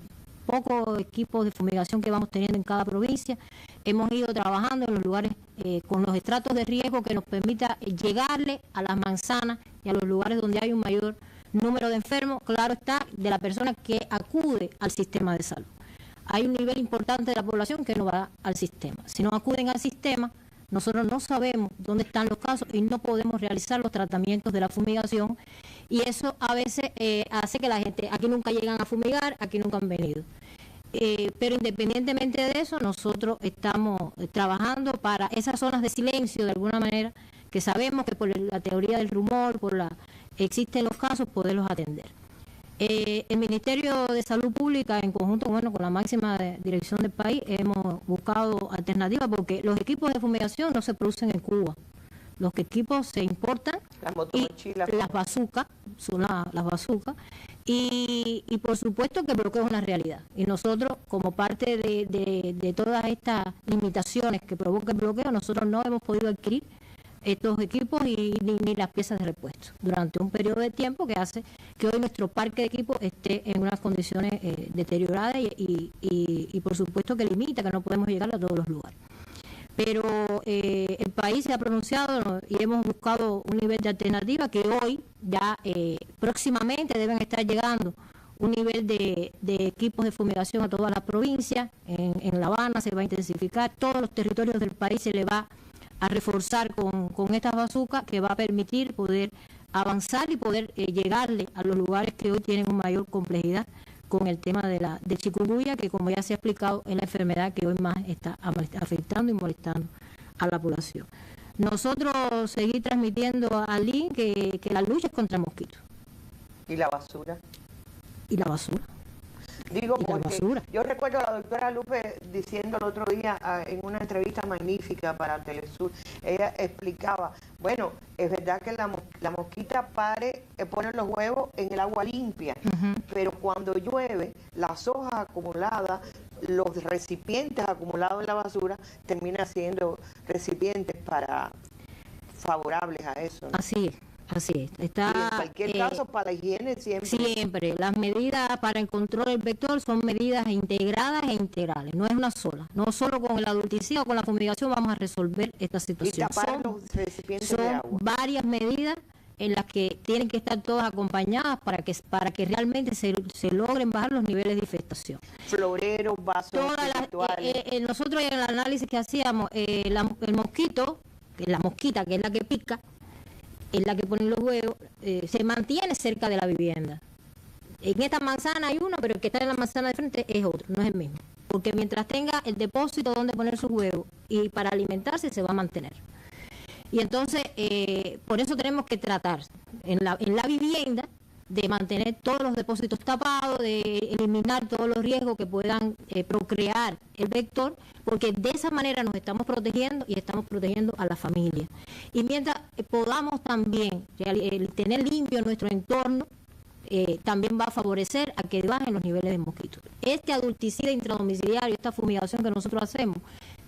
poco equipo de fumigación que vamos teniendo en cada provincia, hemos ido trabajando en los lugares con los estratos de riesgo que nos permita llegarle a las manzanas y a los lugares donde hay un mayor número de enfermos, claro está, de la persona que acude al sistema de salud. Hay un nivel importante de la población que no va al sistema. Si no acuden al sistema, nosotros no sabemos dónde están los casos y no podemos realizar los tratamientos de la fumigación, y eso a veces hace que la gente, aquí nunca llegan a fumigar, aquí nunca han venido. Pero independientemente de eso, nosotros estamos trabajando para esas zonas de silencio, de alguna manera, que sabemos que por la teoría del rumor, existen los casos, poderlos atender. El Ministerio de Salud Pública, en conjunto con la máxima dirección del país, hemos buscado alternativas, porque los equipos de fumigación no se producen en Cuba. Los equipos se importan, las bazucas, son las bazucas, y por supuesto que el bloqueo es una realidad. Y nosotros, como parte de todas estas limitaciones que provoca el bloqueo, nosotros no hemos podido adquirir estos equipos ni las piezas de repuesto durante un periodo de tiempo que hace que hoy nuestro parque de equipos esté en unas condiciones deterioradas y por supuesto que limita, que no podemos llegar a todos los lugares. Pero el país se ha pronunciado y hemos buscado un nivel de alternativa que hoy ya próximamente deben estar llegando un nivel de equipos de fumigación a todas las provincias. En La Habana se va a intensificar, todos los territorios del país se le va a reforzar con estas bazucas, que va a permitir poder avanzar y poder llegarle a los lugares que hoy tienen una mayor complejidad con el tema de chikungunya, que como ya se ha explicado es la enfermedad que hoy más está afectando y molestando a la población. Nosotros seguir transmitiendo a Lynn que la lucha es contra el mosquito. ¿Y la basura? Y la basura. Digo, porque yo recuerdo a la doctora Lupe diciendo el otro día en una entrevista magnífica para Telesur, ella explicaba, bueno, es verdad que la mosquita pone los huevos en el agua limpia, pero cuando llueve, las hojas acumuladas, los recipientes acumulados en la basura, terminan siendo recipientes favorables a eso, ¿no? Así es. Así es. Está, y en cualquier caso, para la higiene siempre. Siempre. Las medidas para el control del vector son medidas integradas e integrales. No es una sola. No solo con el adulticida o con la fumigación vamos a resolver esta situación. Y tapar los recipientes de agua. Son varias medidas en las que tienen que estar todas acompañadas para que realmente se logren bajar los niveles de infestación. Floreros, vasos espirituales. Nosotros en el análisis que hacíamos, el mosquito, la mosquita, que es la que pica, es la que pone los huevos, se mantiene cerca de la vivienda. En esta manzana hay uno, pero el que está en la manzana de frente es otro, no es el mismo. Porque mientras tenga el depósito donde poner sus huevos y para alimentarse, se va a mantener. Y entonces, por eso tenemos que tratar en la vivienda de mantener todos los depósitos tapados, de eliminar todos los riesgos que puedan procrear el vector, porque de esa manera nos estamos protegiendo y estamos protegiendo a la familia. Y mientras podamos también tener limpio nuestro entorno, también va a favorecer a que bajen los niveles de mosquitos. Este adulticida intradomiciliario, esta fumigación que nosotros hacemos,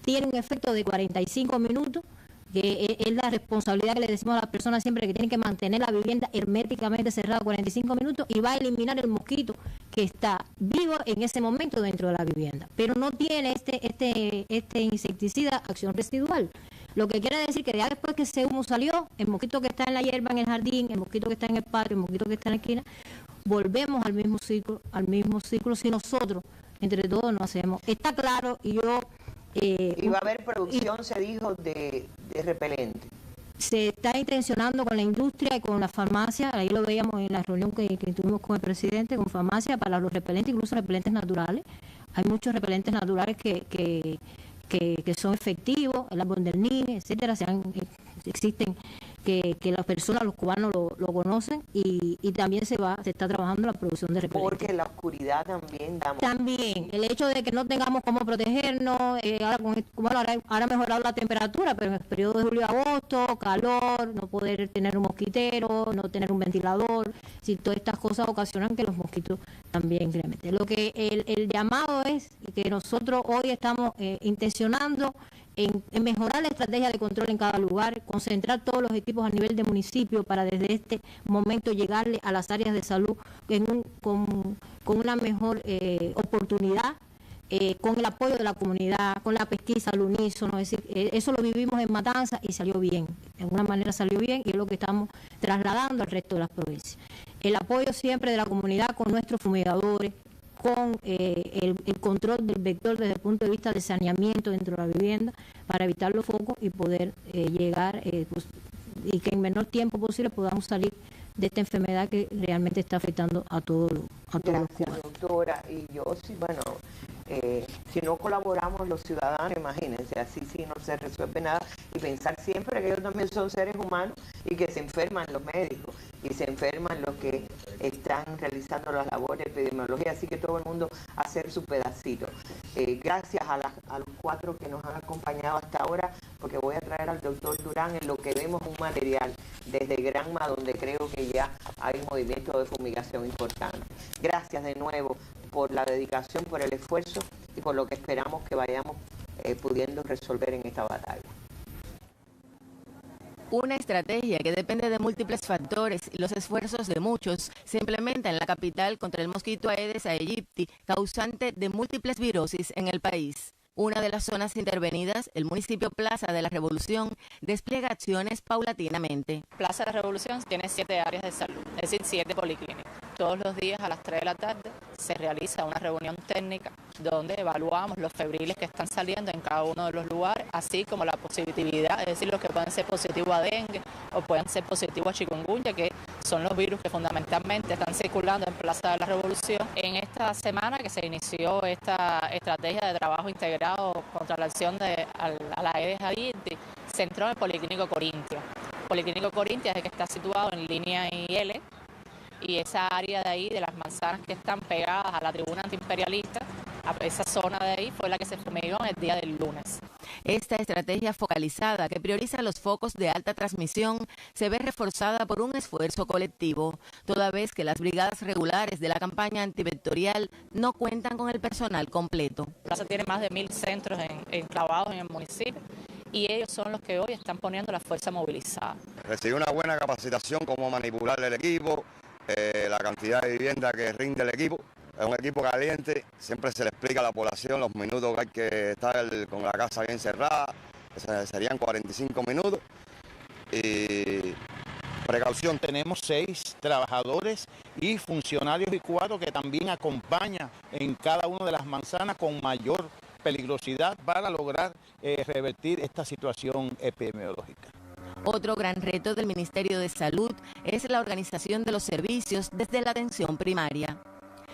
tiene un efecto de 45 minutos, que es la responsabilidad que le decimos a las personas siempre, que tienen que mantener la vivienda herméticamente cerrada 45 minutos y va a eliminar el mosquito que está vivo en ese momento dentro de la vivienda. Pero no tiene este insecticida acción residual. Lo que quiere decir que ya después que ese humo salió, el mosquito que está en la hierba, en el jardín, el mosquito que está en el patio, el mosquito que está en la esquina, volvemos al mismo ciclo si nosotros entre todos no hacemos. Está claro, y yo... y va a haber producción, se dijo, de repelente. Se está intencionando con la industria y con la farmacia, ahí lo veíamos en la reunión que tuvimos con el presidente, con farmacia, para los repelentes, incluso repelentes naturales. Hay muchos repelentes naturales que son efectivos, el abondernil, etcétera, existen que las personas, los cubanos lo conocen y también se está trabajando en la producción de repelentes. Porque la oscuridad también da... También, el hecho de que no tengamos cómo protegernos, ahora ha mejorado la temperatura, pero en el periodo de julio a agosto, calor, no poder tener un mosquitero, no tener un ventilador, si todas estas cosas ocasionan que los mosquitos también incrementen. Lo que el llamado es que nosotros hoy estamos intencionando en mejorar la estrategia de control en cada lugar, concentrar todos los equipos a nivel de municipio para desde este momento llegarle a las áreas de salud con una mejor oportunidad, con el apoyo de la comunidad, con la pesquisa al unísono. Es decir, eso lo vivimos en Matanzas y salió bien, de alguna manera salió bien, y es lo que estamos trasladando al resto de las provincias. El apoyo siempre de la comunidad con nuestros fumigadores, con el control del vector desde el punto de vista de saneamiento dentro de la vivienda para evitar los focos y poder llegar y que en menor tiempo posible podamos salir de esta enfermedad que realmente está afectando a todos los cubanos. Doctora, y yo sí, bueno, si no colaboramos los ciudadanos, imagínense, así sí no se resuelve nada, y pensar siempre que ellos también son seres humanos y que se enferman los médicos y se enferman los que están realizando las labores de epidemiología, así que todo el mundo hacer su pedacito. Gracias a los 4 que nos han acompañado hasta ahora, porque voy a traer al doctor Durán en lo que vemos un material desde Granma, donde creo que ya hay un movimiento de fumigación importante. Gracias de nuevo por la dedicación, por el esfuerzo y por lo que esperamos que vayamos pudiendo resolver en esta batalla. Una estrategia que depende de múltiples factores y los esfuerzos de muchos se implementa en la capital contra el mosquito Aedes aegypti, causante de múltiples virosis en el país. Una de las zonas intervenidas, el municipio Plaza de la Revolución, despliega acciones paulatinamente. Plaza de la Revolución tiene 7 áreas de salud, es decir, 7 policlínicas. Todos los días a las 3 de la tarde se realiza una reunión técnica donde evaluamos los febriles que están saliendo en cada uno de los lugares, así como la positividad, es decir, los que pueden ser positivos a dengue o pueden ser positivos a chikungunya, que son los virus que fundamentalmente están circulando en Plaza de la Revolución. En esta semana que se inició esta estrategia de trabajo integrado contra la acción a la Aedes aegypti, se entró en el Policlínico Corintia. El Policlínico Corintia es el que está situado en línea IL, y esa área de ahí, de las manzanas que están pegadas a la tribuna antiimperialista, a esa zona de ahí fue la que se fumigó el día del lunes. Esta estrategia focalizada que prioriza los focos de alta transmisión se ve reforzada por un esfuerzo colectivo, toda vez que las brigadas regulares de la campaña antivectorial no cuentan con el personal completo. Plaza tiene más de 1.000 centros enclavados en el municipio y ellos son los que hoy están poniendo la fuerza movilizada. Recibí una buena capacitación cómo manipular el equipo, la cantidad de vivienda que rinde el equipo. Es un equipo caliente, siempre se le explica a la población los minutos que hay que estar con la casa bien cerrada, serían 45 minutos. Y precaución, tenemos 6 trabajadores y funcionarios y 4 que también acompañan en cada una de las manzanas con mayor peligrosidad para lograr revertir esta situación epidemiológica. Otro gran reto del Ministerio de Salud es la organización de los servicios desde la atención primaria.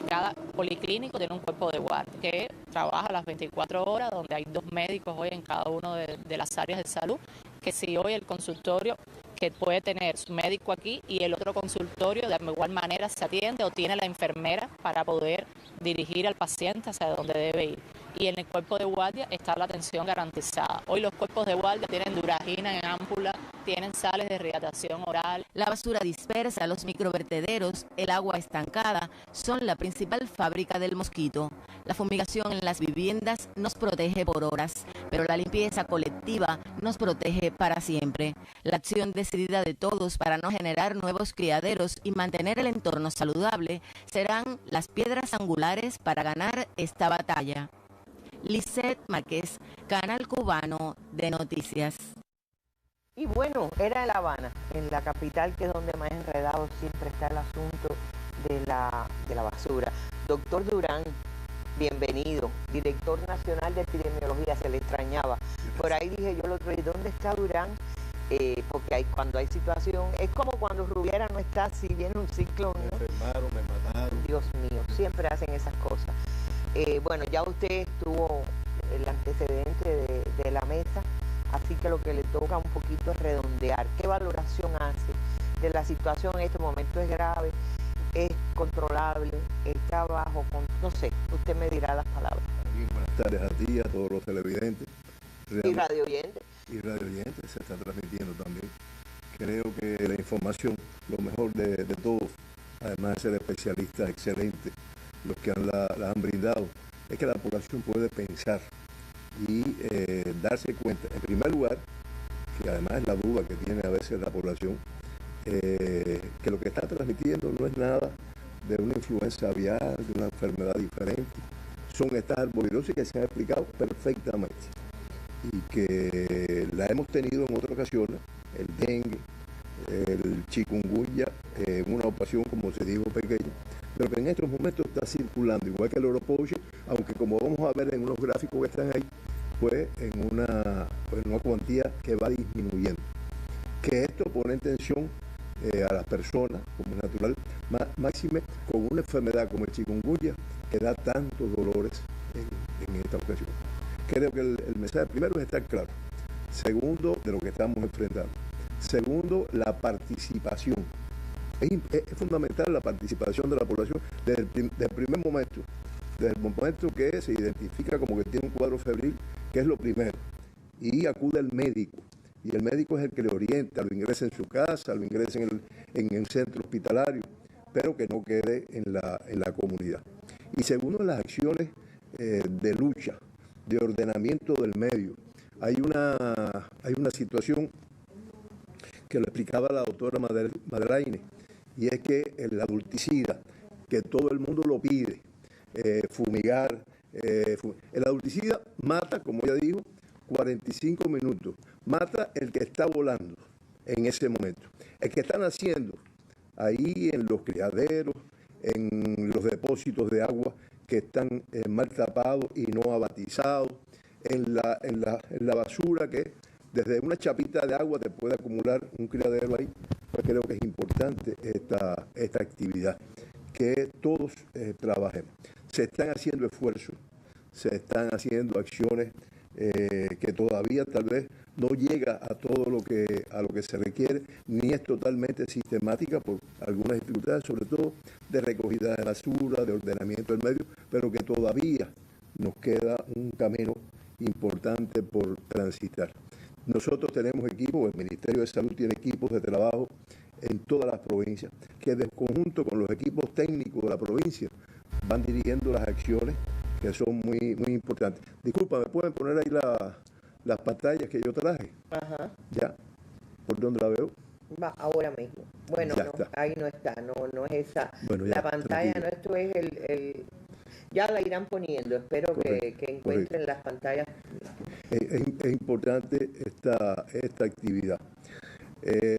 Cada policlínico tiene un cuerpo de guardia que trabaja las 24 horas, donde hay 2 médicos hoy en cada uno de las áreas de salud, que si hoy el consultorio que puede tener su médico aquí y el otro consultorio de igual manera se atiende o tiene la enfermera para poder dirigir al paciente hacia donde debe ir. Y en el cuerpo de guardia está la atención garantizada. Hoy los cuerpos de guardia tienen duragina en ámpula, tienen sales de rehidratación oral. La basura dispersa, los microvertederos, el agua estancada son la principal fábrica del mosquito. La fumigación en las viviendas nos protege por horas, pero la limpieza colectiva nos protege para siempre. La acción decidida de todos para no generar nuevos criaderos y mantener el entorno saludable serán las piedras angulares para ganar esta batalla. Lisette Márquez, Canal Cubano de Noticias. Y bueno, era en La Habana, en la capital, que es donde más enredado siempre está el asunto de la basura. Doctor Durán, bienvenido, director nacional de epidemiología, se le extrañaba. Por ahí dije yo el otro día, ¿dónde está Durán? Porque cuando hay situación, es como cuando Rubiera no está, si viene un ciclón, ¿no? Me enfermaron, me mataron. Dios mío, siempre hacen esas cosas. Bueno, ya usted estuvo el antecedente de la mesa, así que lo que le toca un poquito es redondear. ¿Qué valoración hace de la situación en este momento? ¿Es grave? ¿Es controlable? ¿Está bajo? No sé, usted me dirá las palabras. Buenas tardes a ti, a todos los televidentes. Y radio oyentes. Y radio oyentes se está transmitiendo también. Creo que la información, lo mejor de todos, además de ser especialistas excelentes, los que la han brindado, es que la población puede pensar y darse cuenta, en primer lugar, que además es la duda que tiene a veces la población, que lo que está transmitiendo no es nada de una influenza aviar, de una enfermedad diferente, son estas arbovirosis que se han explicado perfectamente y que la hemos tenido en otras ocasiones, el dengue, el chikungunya, en una ocasión, como se dijo, pequeña, pero que en estos momentos está circulando, igual que el oropoche, aunque como vamos a ver en unos gráficos que están ahí, pues en una cuantía que va disminuyendo. Que esto pone en tensión a las personas, como es natural, máxime con una enfermedad como el chikungunya, que da tantos dolores en esta ocasión. Creo que el mensaje primero es estar claro. Segundo, de lo que estamos enfrentando. Segundo, la participación. Es fundamental la participación de la población desde el primer momento. Desde el momento que se identifica como que tiene un cuadro febril, que es lo primero. Y acude al médico. Y el médico es el que le orienta, lo ingresa en su casa, lo ingresa en el centro hospitalario, pero que no quede en la comunidad. Y segundo, las acciones de lucha, de ordenamiento del medio. Hay una situación que lo explicaba la doctora Madelaine, y es que el adulticida, que todo el mundo lo pide, fumigar, el adulticida mata, como ella dijo, 45 minutos, mata el que está volando en ese momento. El que están haciendo ahí en los criaderos en los depósitos de agua que están mal tapados y no abatizados, en la basura que desde una chapita de agua te puede acumular un criadero ahí. Pues creo que es importante esta actividad, que todos trabajemos. Se están haciendo esfuerzos, se están haciendo acciones que todavía tal vez no llega a todo a lo que se requiere, ni es totalmente sistemática por algunas dificultades, sobre todo de recogida de basura, de ordenamiento del medio, pero que todavía nos queda un camino importante por transitar. Nosotros tenemos equipos, el Ministerio de Salud tiene equipos de trabajo en todas las provincias, que de conjunto con los equipos técnicos de la provincia van dirigiendo las acciones que son muy, muy importantes. Disculpa, ¿me pueden poner ahí las pantallas que yo traje? Ajá. Ya, ¿por dónde la veo? Va, ahora mismo. Bueno, no, ahí no está, no es esa. Bueno, ya, la pantalla, tranquilo. No, esto es el ya la irán poniendo, espero que encuentren las pantallas. Es importante esta actividad.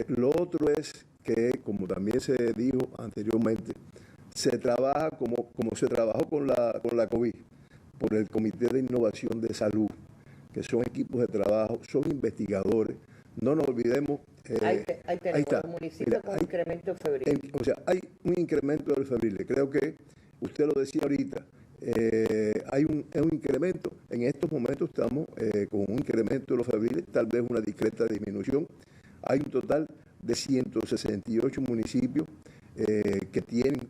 Lo otro es que, como también se dijo anteriormente, se trabaja como se trabajó con la COVID, por el Comité de Innovación de Salud, que son equipos de trabajo, son investigadores. No nos olvidemos. Ahí tenemos un municipio con incremento febril. O sea, hay un incremento del febril. Creo que usted lo decía ahorita. Hay un incremento. En estos momentos estamos con un incremento de los febriles, tal vez una discreta disminución. Hay un total de 168 municipios que tienen,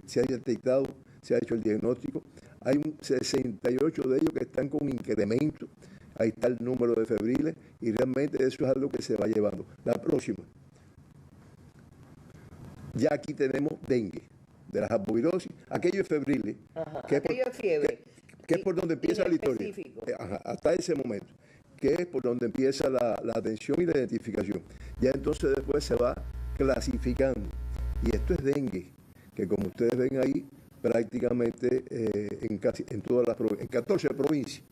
se ha detectado, se ha hecho el diagnóstico. Hay 68 de ellos que están con incremento. Ahí está el número de febriles y realmente eso es algo que se va llevando. La próxima. Ya aquí tenemos dengue, de las arbovirosis, aquello es febriles, aquello es fiebre, que es por donde empieza la historia, hasta ese momento, que es por donde empieza la atención y la identificación. Ya entonces después se va clasificando, y esto es dengue, que como ustedes ven ahí, prácticamente en 14 provincias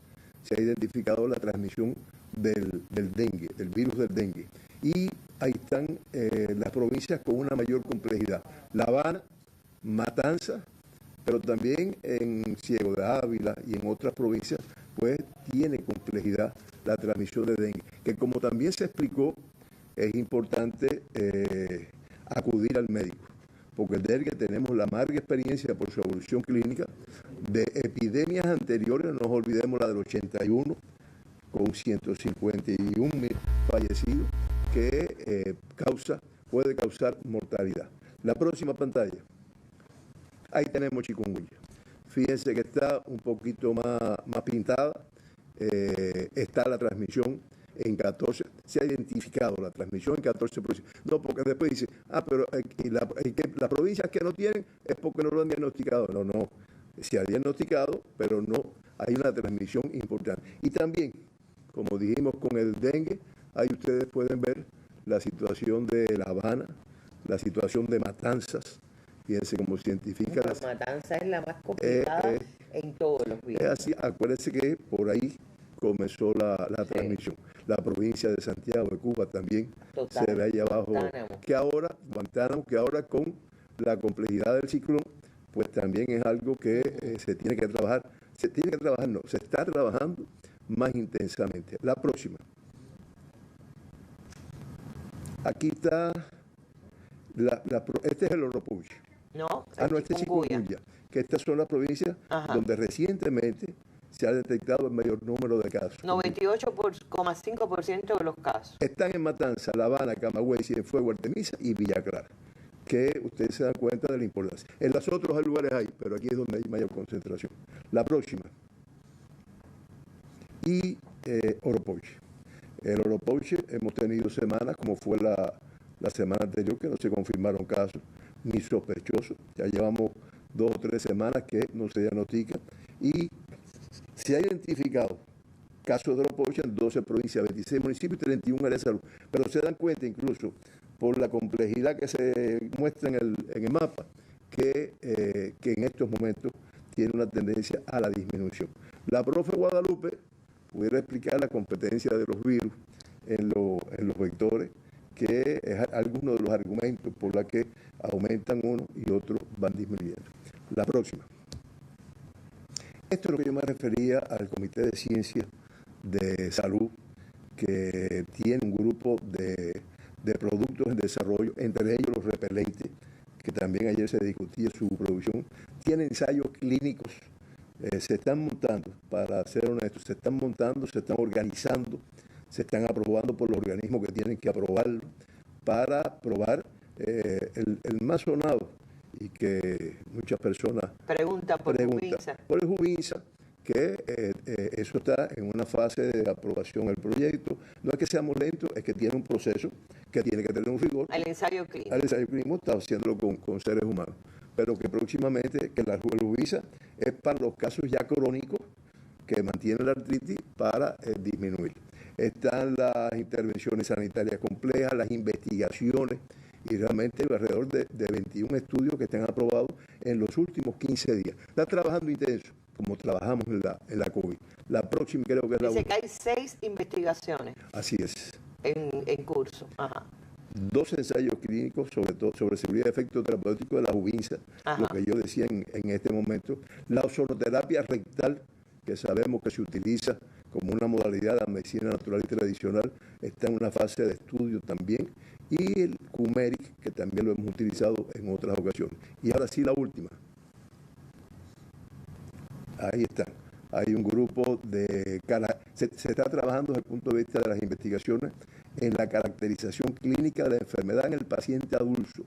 se ha identificado la transmisión del dengue, del virus del dengue. Y ahí están las provincias con una mayor complejidad. La Habana, Matanza, pero también en Ciego de Ávila y en otras provincias, pues tiene complejidad la transmisión de dengue. Que como también se explicó, es importante acudir al médico, porque el dengue tenemos la amarga experiencia por su evolución clínica de epidemias anteriores, no nos olvidemos la del 81, con 151.000 fallecidos, que puede causar mortalidad. La próxima pantalla. Ahí tenemos chikungunya. Fíjense que está un poquito más pintada. Está la transmisión en 14, se ha identificado la transmisión en 14 provincias. No, porque después dice, pero las provincias que no tienen es porque no lo han diagnosticado. No, se ha diagnosticado, pero no hay una transmisión importante. Y también, como dijimos con el dengue, ahí ustedes pueden ver la situación de La Habana, la situación de Matanzas. Fíjense cómo se identifica. La Matanza es la más complicada en todos los virus. Es así, acuérdense que por ahí comenzó la transmisión. La provincia de Santiago de Cuba también se ve allá abajo. Guantánamo, que ahora con la complejidad del ciclón, pues también es algo que se tiene que trabajar. Se está trabajando más intensamente. La próxima. Aquí está, este es el Oropuche. No, este es chikungunya. Que estas son las provincias donde recientemente se ha detectado el mayor número de casos. 98,5% de los casos. Están en Matanza, La Habana, Camagüey, Cienfuegos, Artemisa y Villa Clara, que ustedes se dan cuenta de la importancia. En los otros lugares hay, pero aquí es donde hay mayor concentración. La próxima. Y Oropuche. El Oropuche hemos tenido semanas, como fue la semana anterior, que no se confirmaron casos ni sospechosos. Ya llevamos 2 o 3 semanas que no se diagnostica y se ha identificado casos de Oropuche en 12 provincias, 26 municipios y 31 áreas de salud. Pero se dan cuenta incluso por la complejidad que se muestra en el mapa que en estos momentos tiene una tendencia a la disminución. La profe Guadalupe pudiera explicar la competencia de los virus en los vectores, que es alguno de los argumentos por los que aumentan unos y otros van disminuyendo. La próxima. Esto es lo que yo me refería al Comité de Ciencias de Salud, que tiene un grupo de productos en desarrollo, entre ellos los repelentes, que también ayer se discutía su producción. Tiene ensayos clínicos, se están montando, para ser honestos, se están montando, se están organizando, se están aprobando por los organismos que tienen que aprobarlo, para probar el más sonado y que muchas personas preguntan por el Jubinsa, que eso está en una fase de aprobación del proyecto. No es que seamos lentos, es que tiene un proceso que tiene que tener un rigor. El ensayo clínico. El ensayo clínico está haciéndolo con seres humanos, pero que próximamente, que el Jubinsa es para los casos ya crónicos que mantienen la artritis para disminuir. Están las intervenciones sanitarias complejas, las investigaciones, y realmente hay alrededor de 21 estudios que están aprobados en los últimos 15 días. Está trabajando intenso, como trabajamos en la COVID. La próxima creo que es la Dice que hay 6 investigaciones. Así es. En curso. Ajá. 2 ensayos clínicos, sobre todo sobre seguridad y efecto terapéutico de la Jubinsa, lo que yo decía en este momento. La ozonoterapia rectal, que sabemos que se utiliza como una modalidad de la medicina natural y tradicional, está en una fase de estudio también. Y el Cumeric, que también lo hemos utilizado en otras ocasiones. Y ahora sí la última. Ahí está. Hay un grupo se está trabajando desde el punto de vista de las investigaciones en la caracterización clínica de la enfermedad en el paciente adulto.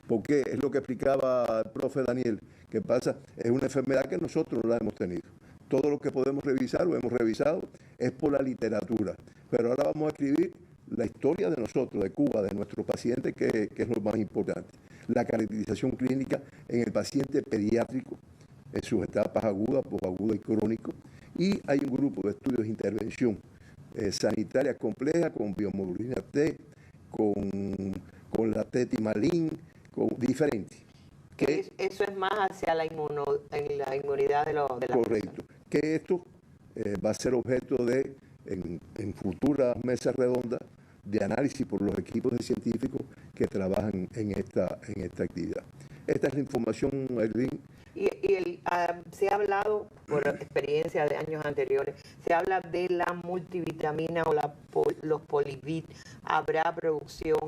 Porque es lo que explicaba el profe Daniel, que pasa, es una enfermedad que nosotros no la hemos tenido. Todo lo que podemos revisar, lo hemos revisado, es por la literatura. Pero ahora vamos a escribir la historia de nosotros, de Cuba, de nuestros pacientes, que es lo más importante. La caracterización clínica en el paciente pediátrico, en sus etapas agudas, posagudas y crónicos. Y hay un grupo de estudios de intervención sanitaria compleja con biomoglobina T, con la tetimalin, con diferentes. Eso es más hacia la inmunidad de la correcto. Que esto va a ser objeto de, en futuras mesas redondas, de análisis por los equipos de científicos que trabajan en esta actividad. Esta es la información, Erwin. Se ha hablado, por experiencia de años anteriores, se habla de la multivitamina o los polivit. ¿Habrá producción?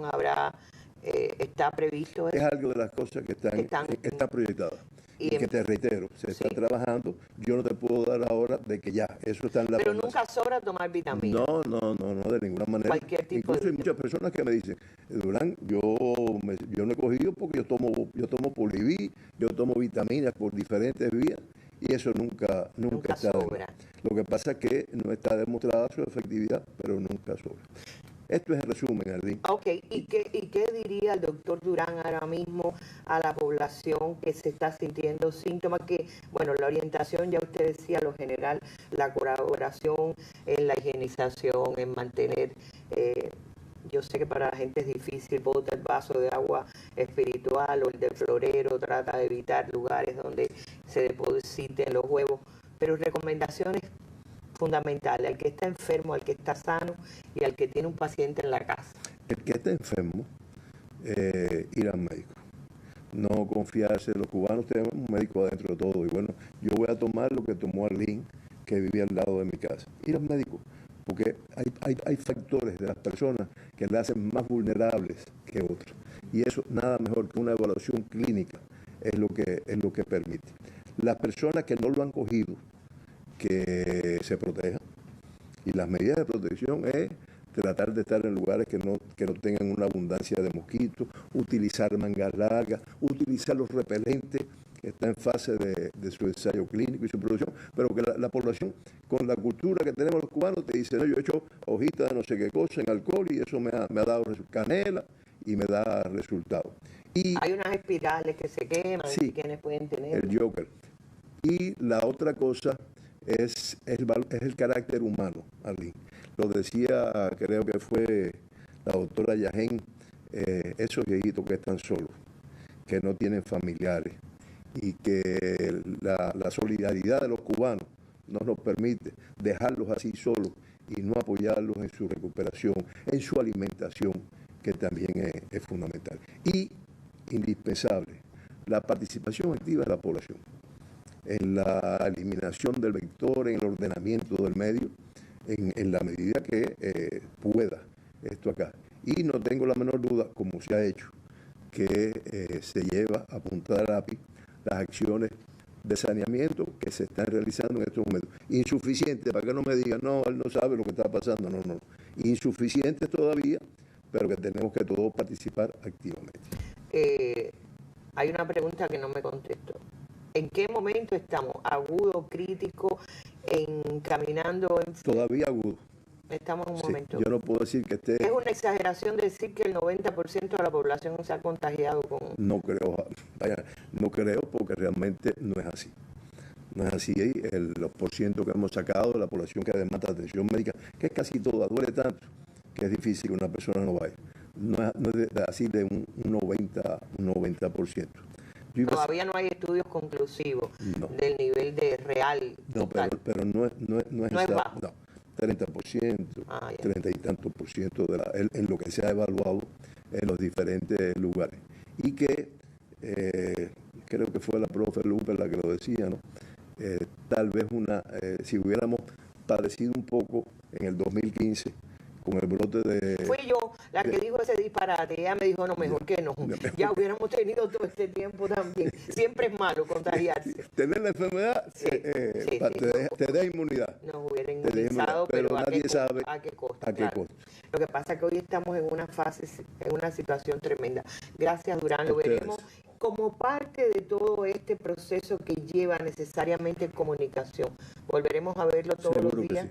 ¿Está previsto eso? Es algo de las cosas que están proyectadas. Y que te reitero, se está trabajando. Yo no te puedo dar ahora de que ya, eso está en la Pero nunca sobra tomar vitaminas. No, de ninguna manera. Cualquier tipo. Incluso hay muchas personas que me dicen, Durán, yo no he cogido porque yo tomo Poliví, yo tomo vitaminas por diferentes vías, y eso nunca está sobra. Lo que pasa es que no está demostrada su efectividad, pero nunca sobra. Esto es el resumen, Arlene. Ok, ¿y qué diría el doctor Durán ahora mismo a la población que se está sintiendo síntomas? Que, bueno, la orientación, ya usted decía, lo general, la colaboración en la higienización, en mantener, yo sé que para la gente es difícil, bota el vaso de agua espiritual o el del florero, trata de evitar lugares donde se depositen los huevos, pero recomendaciones fundamental, al que está enfermo, al que está sano y al que tiene un paciente en la casa. El que está enfermo, ir al médico. No confiarse, los cubanos tenemos un médico adentro de todo, y bueno, yo voy a tomar lo que tomó Arlene, que vivía al lado de mi casa. Ir al médico, porque hay factores de las personas que le hacen más vulnerables que otros, y eso nada mejor que una evaluación clínica es lo que permite. Las personas que no lo han cogido, que se protejan, y las medidas de protección es tratar de estar en lugares que no tengan una abundancia de mosquitos, utilizar mangas largas, utilizar los repelentes, que está en fase de su ensayo clínico y su producción, pero que la población, con la cultura que tenemos los cubanos, te dice, no, yo he hecho hojitas de no sé qué cosa en alcohol y eso me ha dado canela y me da resultado. Y hay unas espirales que se queman, sí, quienes pueden tener. El Joker. Y la otra cosa es el carácter humano, Arlene. Lo decía, creo que fue la doctora Yajén, esos viejitos que están solos, que no tienen familiares, y que la solidaridad de los cubanos no nos permite dejarlos así solos y no apoyarlos en su recuperación, en su alimentación, que también es fundamental. Y indispensable, la participación activa de la población en la eliminación del vector, en el ordenamiento del medio, en la medida que pueda esto acá. Y no tengo la menor duda, como se ha hecho, que se lleva a punta de lápiz las acciones de saneamiento que se están realizando en estos momentos. Insuficientes, para que no me digan, no, él no sabe lo que está pasando, no. Insuficientes todavía, pero que tenemos que todos participar activamente. Hay una pregunta que no me contesto. ¿En qué momento estamos? ¿Agudo, crítico, caminando? Todavía agudo. Estamos en un momento. Yo no puedo decir que esté... ¿Es una exageración decir que el 90% de la población se ha contagiado con...? No creo, no creo, porque realmente no es así. No es así. Los porcientos que hemos sacado de la población que demanda atención médica, que es casi toda, duele tanto, que es difícil que una persona no vaya. No es así de un 90%. Todavía no hay estudios conclusivos del nivel de real. No, pero no es bajo. No, 30%, 30 y tantos por ciento en lo que se ha evaluado en los diferentes lugares. Y que creo que fue la profe Lupe la que lo decía, ¿no? Tal vez si hubiéramos padecido un poco en el 2015 con el brote de... Fui yo la que dijo ese disparate. Ella me dijo, no, mejor que no. Ya hubiéramos tenido todo este tiempo también. Siempre es malo contagiarse. Tener la enfermedad te da inmunidad. Nos hubiera inmunizado, pero nadie sabe a qué costo. Lo que pasa es que hoy estamos en una fase, en una situación tremenda. Gracias, Durán. Lo veremos como parte de todo este proceso que lleva necesariamente comunicación. Volveremos a verlo todos los días.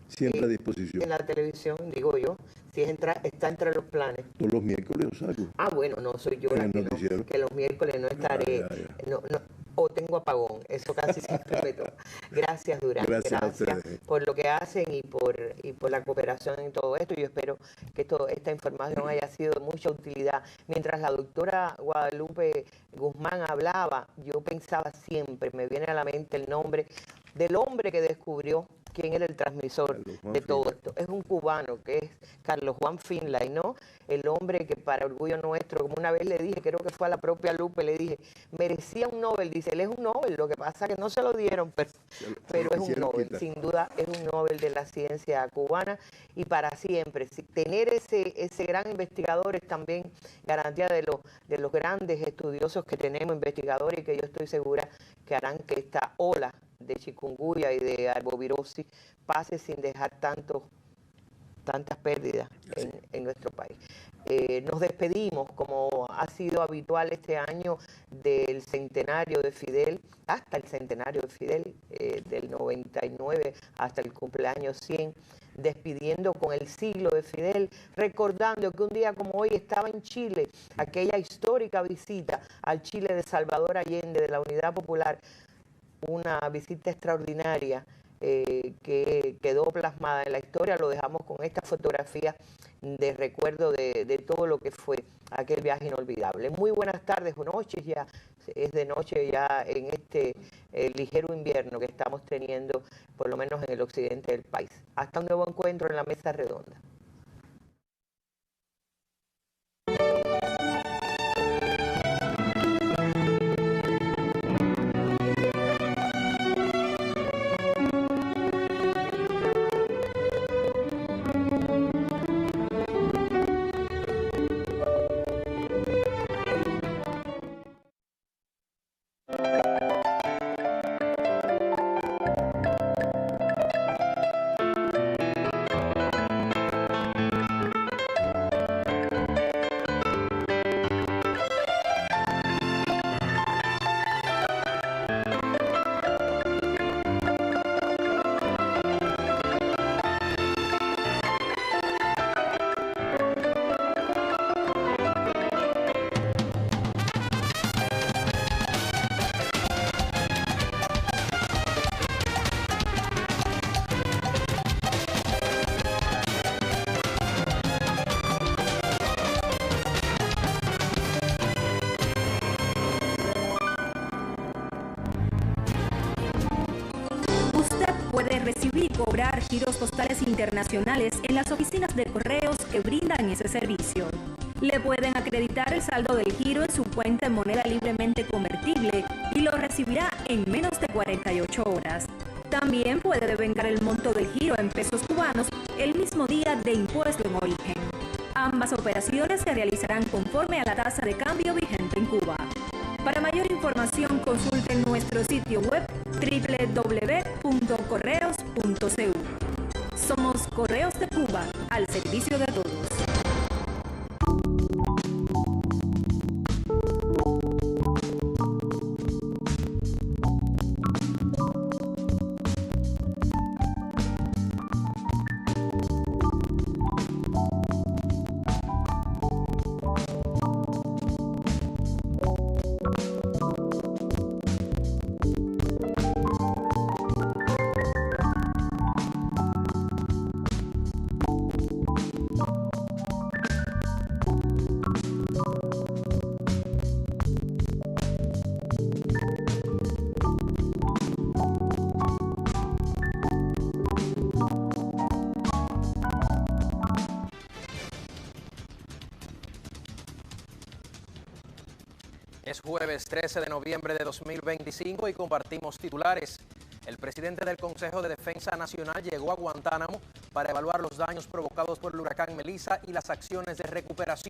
Siempre a disposición. En la televisión, digo yo, si está entre los planes. Todos los miércoles lo saco. Bueno, no soy yo la que los miércoles no estaré, o tengo apagón, eso casi siempre me toca. Gracias, Durán. Gracias por lo que hacen y por la cooperación en todo esto. Yo espero que esta información haya sido de mucha utilidad. Mientras la doctora Guadalupe Guzmán hablaba, yo pensaba siempre, me viene a la mente el nombre del hombre que descubrió quién era el transmisor de todo esto. Es un cubano que es Carlos Juan Finlay, ¿no? El hombre que para orgullo nuestro, como una vez le dije, creo que fue a la propia Lupe, le dije, merecía un Nobel. Dice, él es un Nobel, lo que pasa es que no se lo dieron, pero es un Nobel, sin duda es un Nobel de la ciencia cubana y para siempre. Tener ese gran investigador es también garantía de los grandes estudiosos que tenemos, investigadores, y que yo estoy segura que harán que esta ola de chikungunya y de arbovirosis pase sin dejar tantas pérdidas en nuestro país. Nos despedimos, como ha sido habitual este año, del centenario de Fidel, hasta el centenario de Fidel, del 99 hasta el cumpleaños 100, despidiendo con el siglo de Fidel, recordando que un día como hoy estaba en Chile, aquella histórica visita al Chile de Salvador Allende, de la Unidad Popular, una visita extraordinaria que quedó plasmada en la historia. Lo dejamos con esta fotografía de recuerdo de todo lo que fue aquel viaje inolvidable. Muy buenas tardes o noches, ya es de noche ya en este ligero invierno que estamos teniendo, por lo menos en el occidente del país. Hasta un nuevo encuentro en la mesa redonda. recibir y cobrar giros postales internacionales en las oficinas de correos que brindan ese servicio. Le pueden acreditar el saldo del giro en su cuenta en moneda libremente convertible y lo recibirá en menos de 48 horas. También puede devengar el monto del giro en pesos cubanos el mismo día de impuesto en origen. Ambas operaciones se realizarán conforme a la tasa de cambio vigente en Cuba. Para mayor información, consulte nuestro sitio web www.correos.cu. Somos Correos de Cuba, al servicio de todos. Es jueves 13 de noviembre de 2025 y compartimos titulares. El presidente del Consejo de Defensa Nacional llegó a Guantánamo para evaluar los daños provocados por el huracán Melissa y las acciones de recuperación.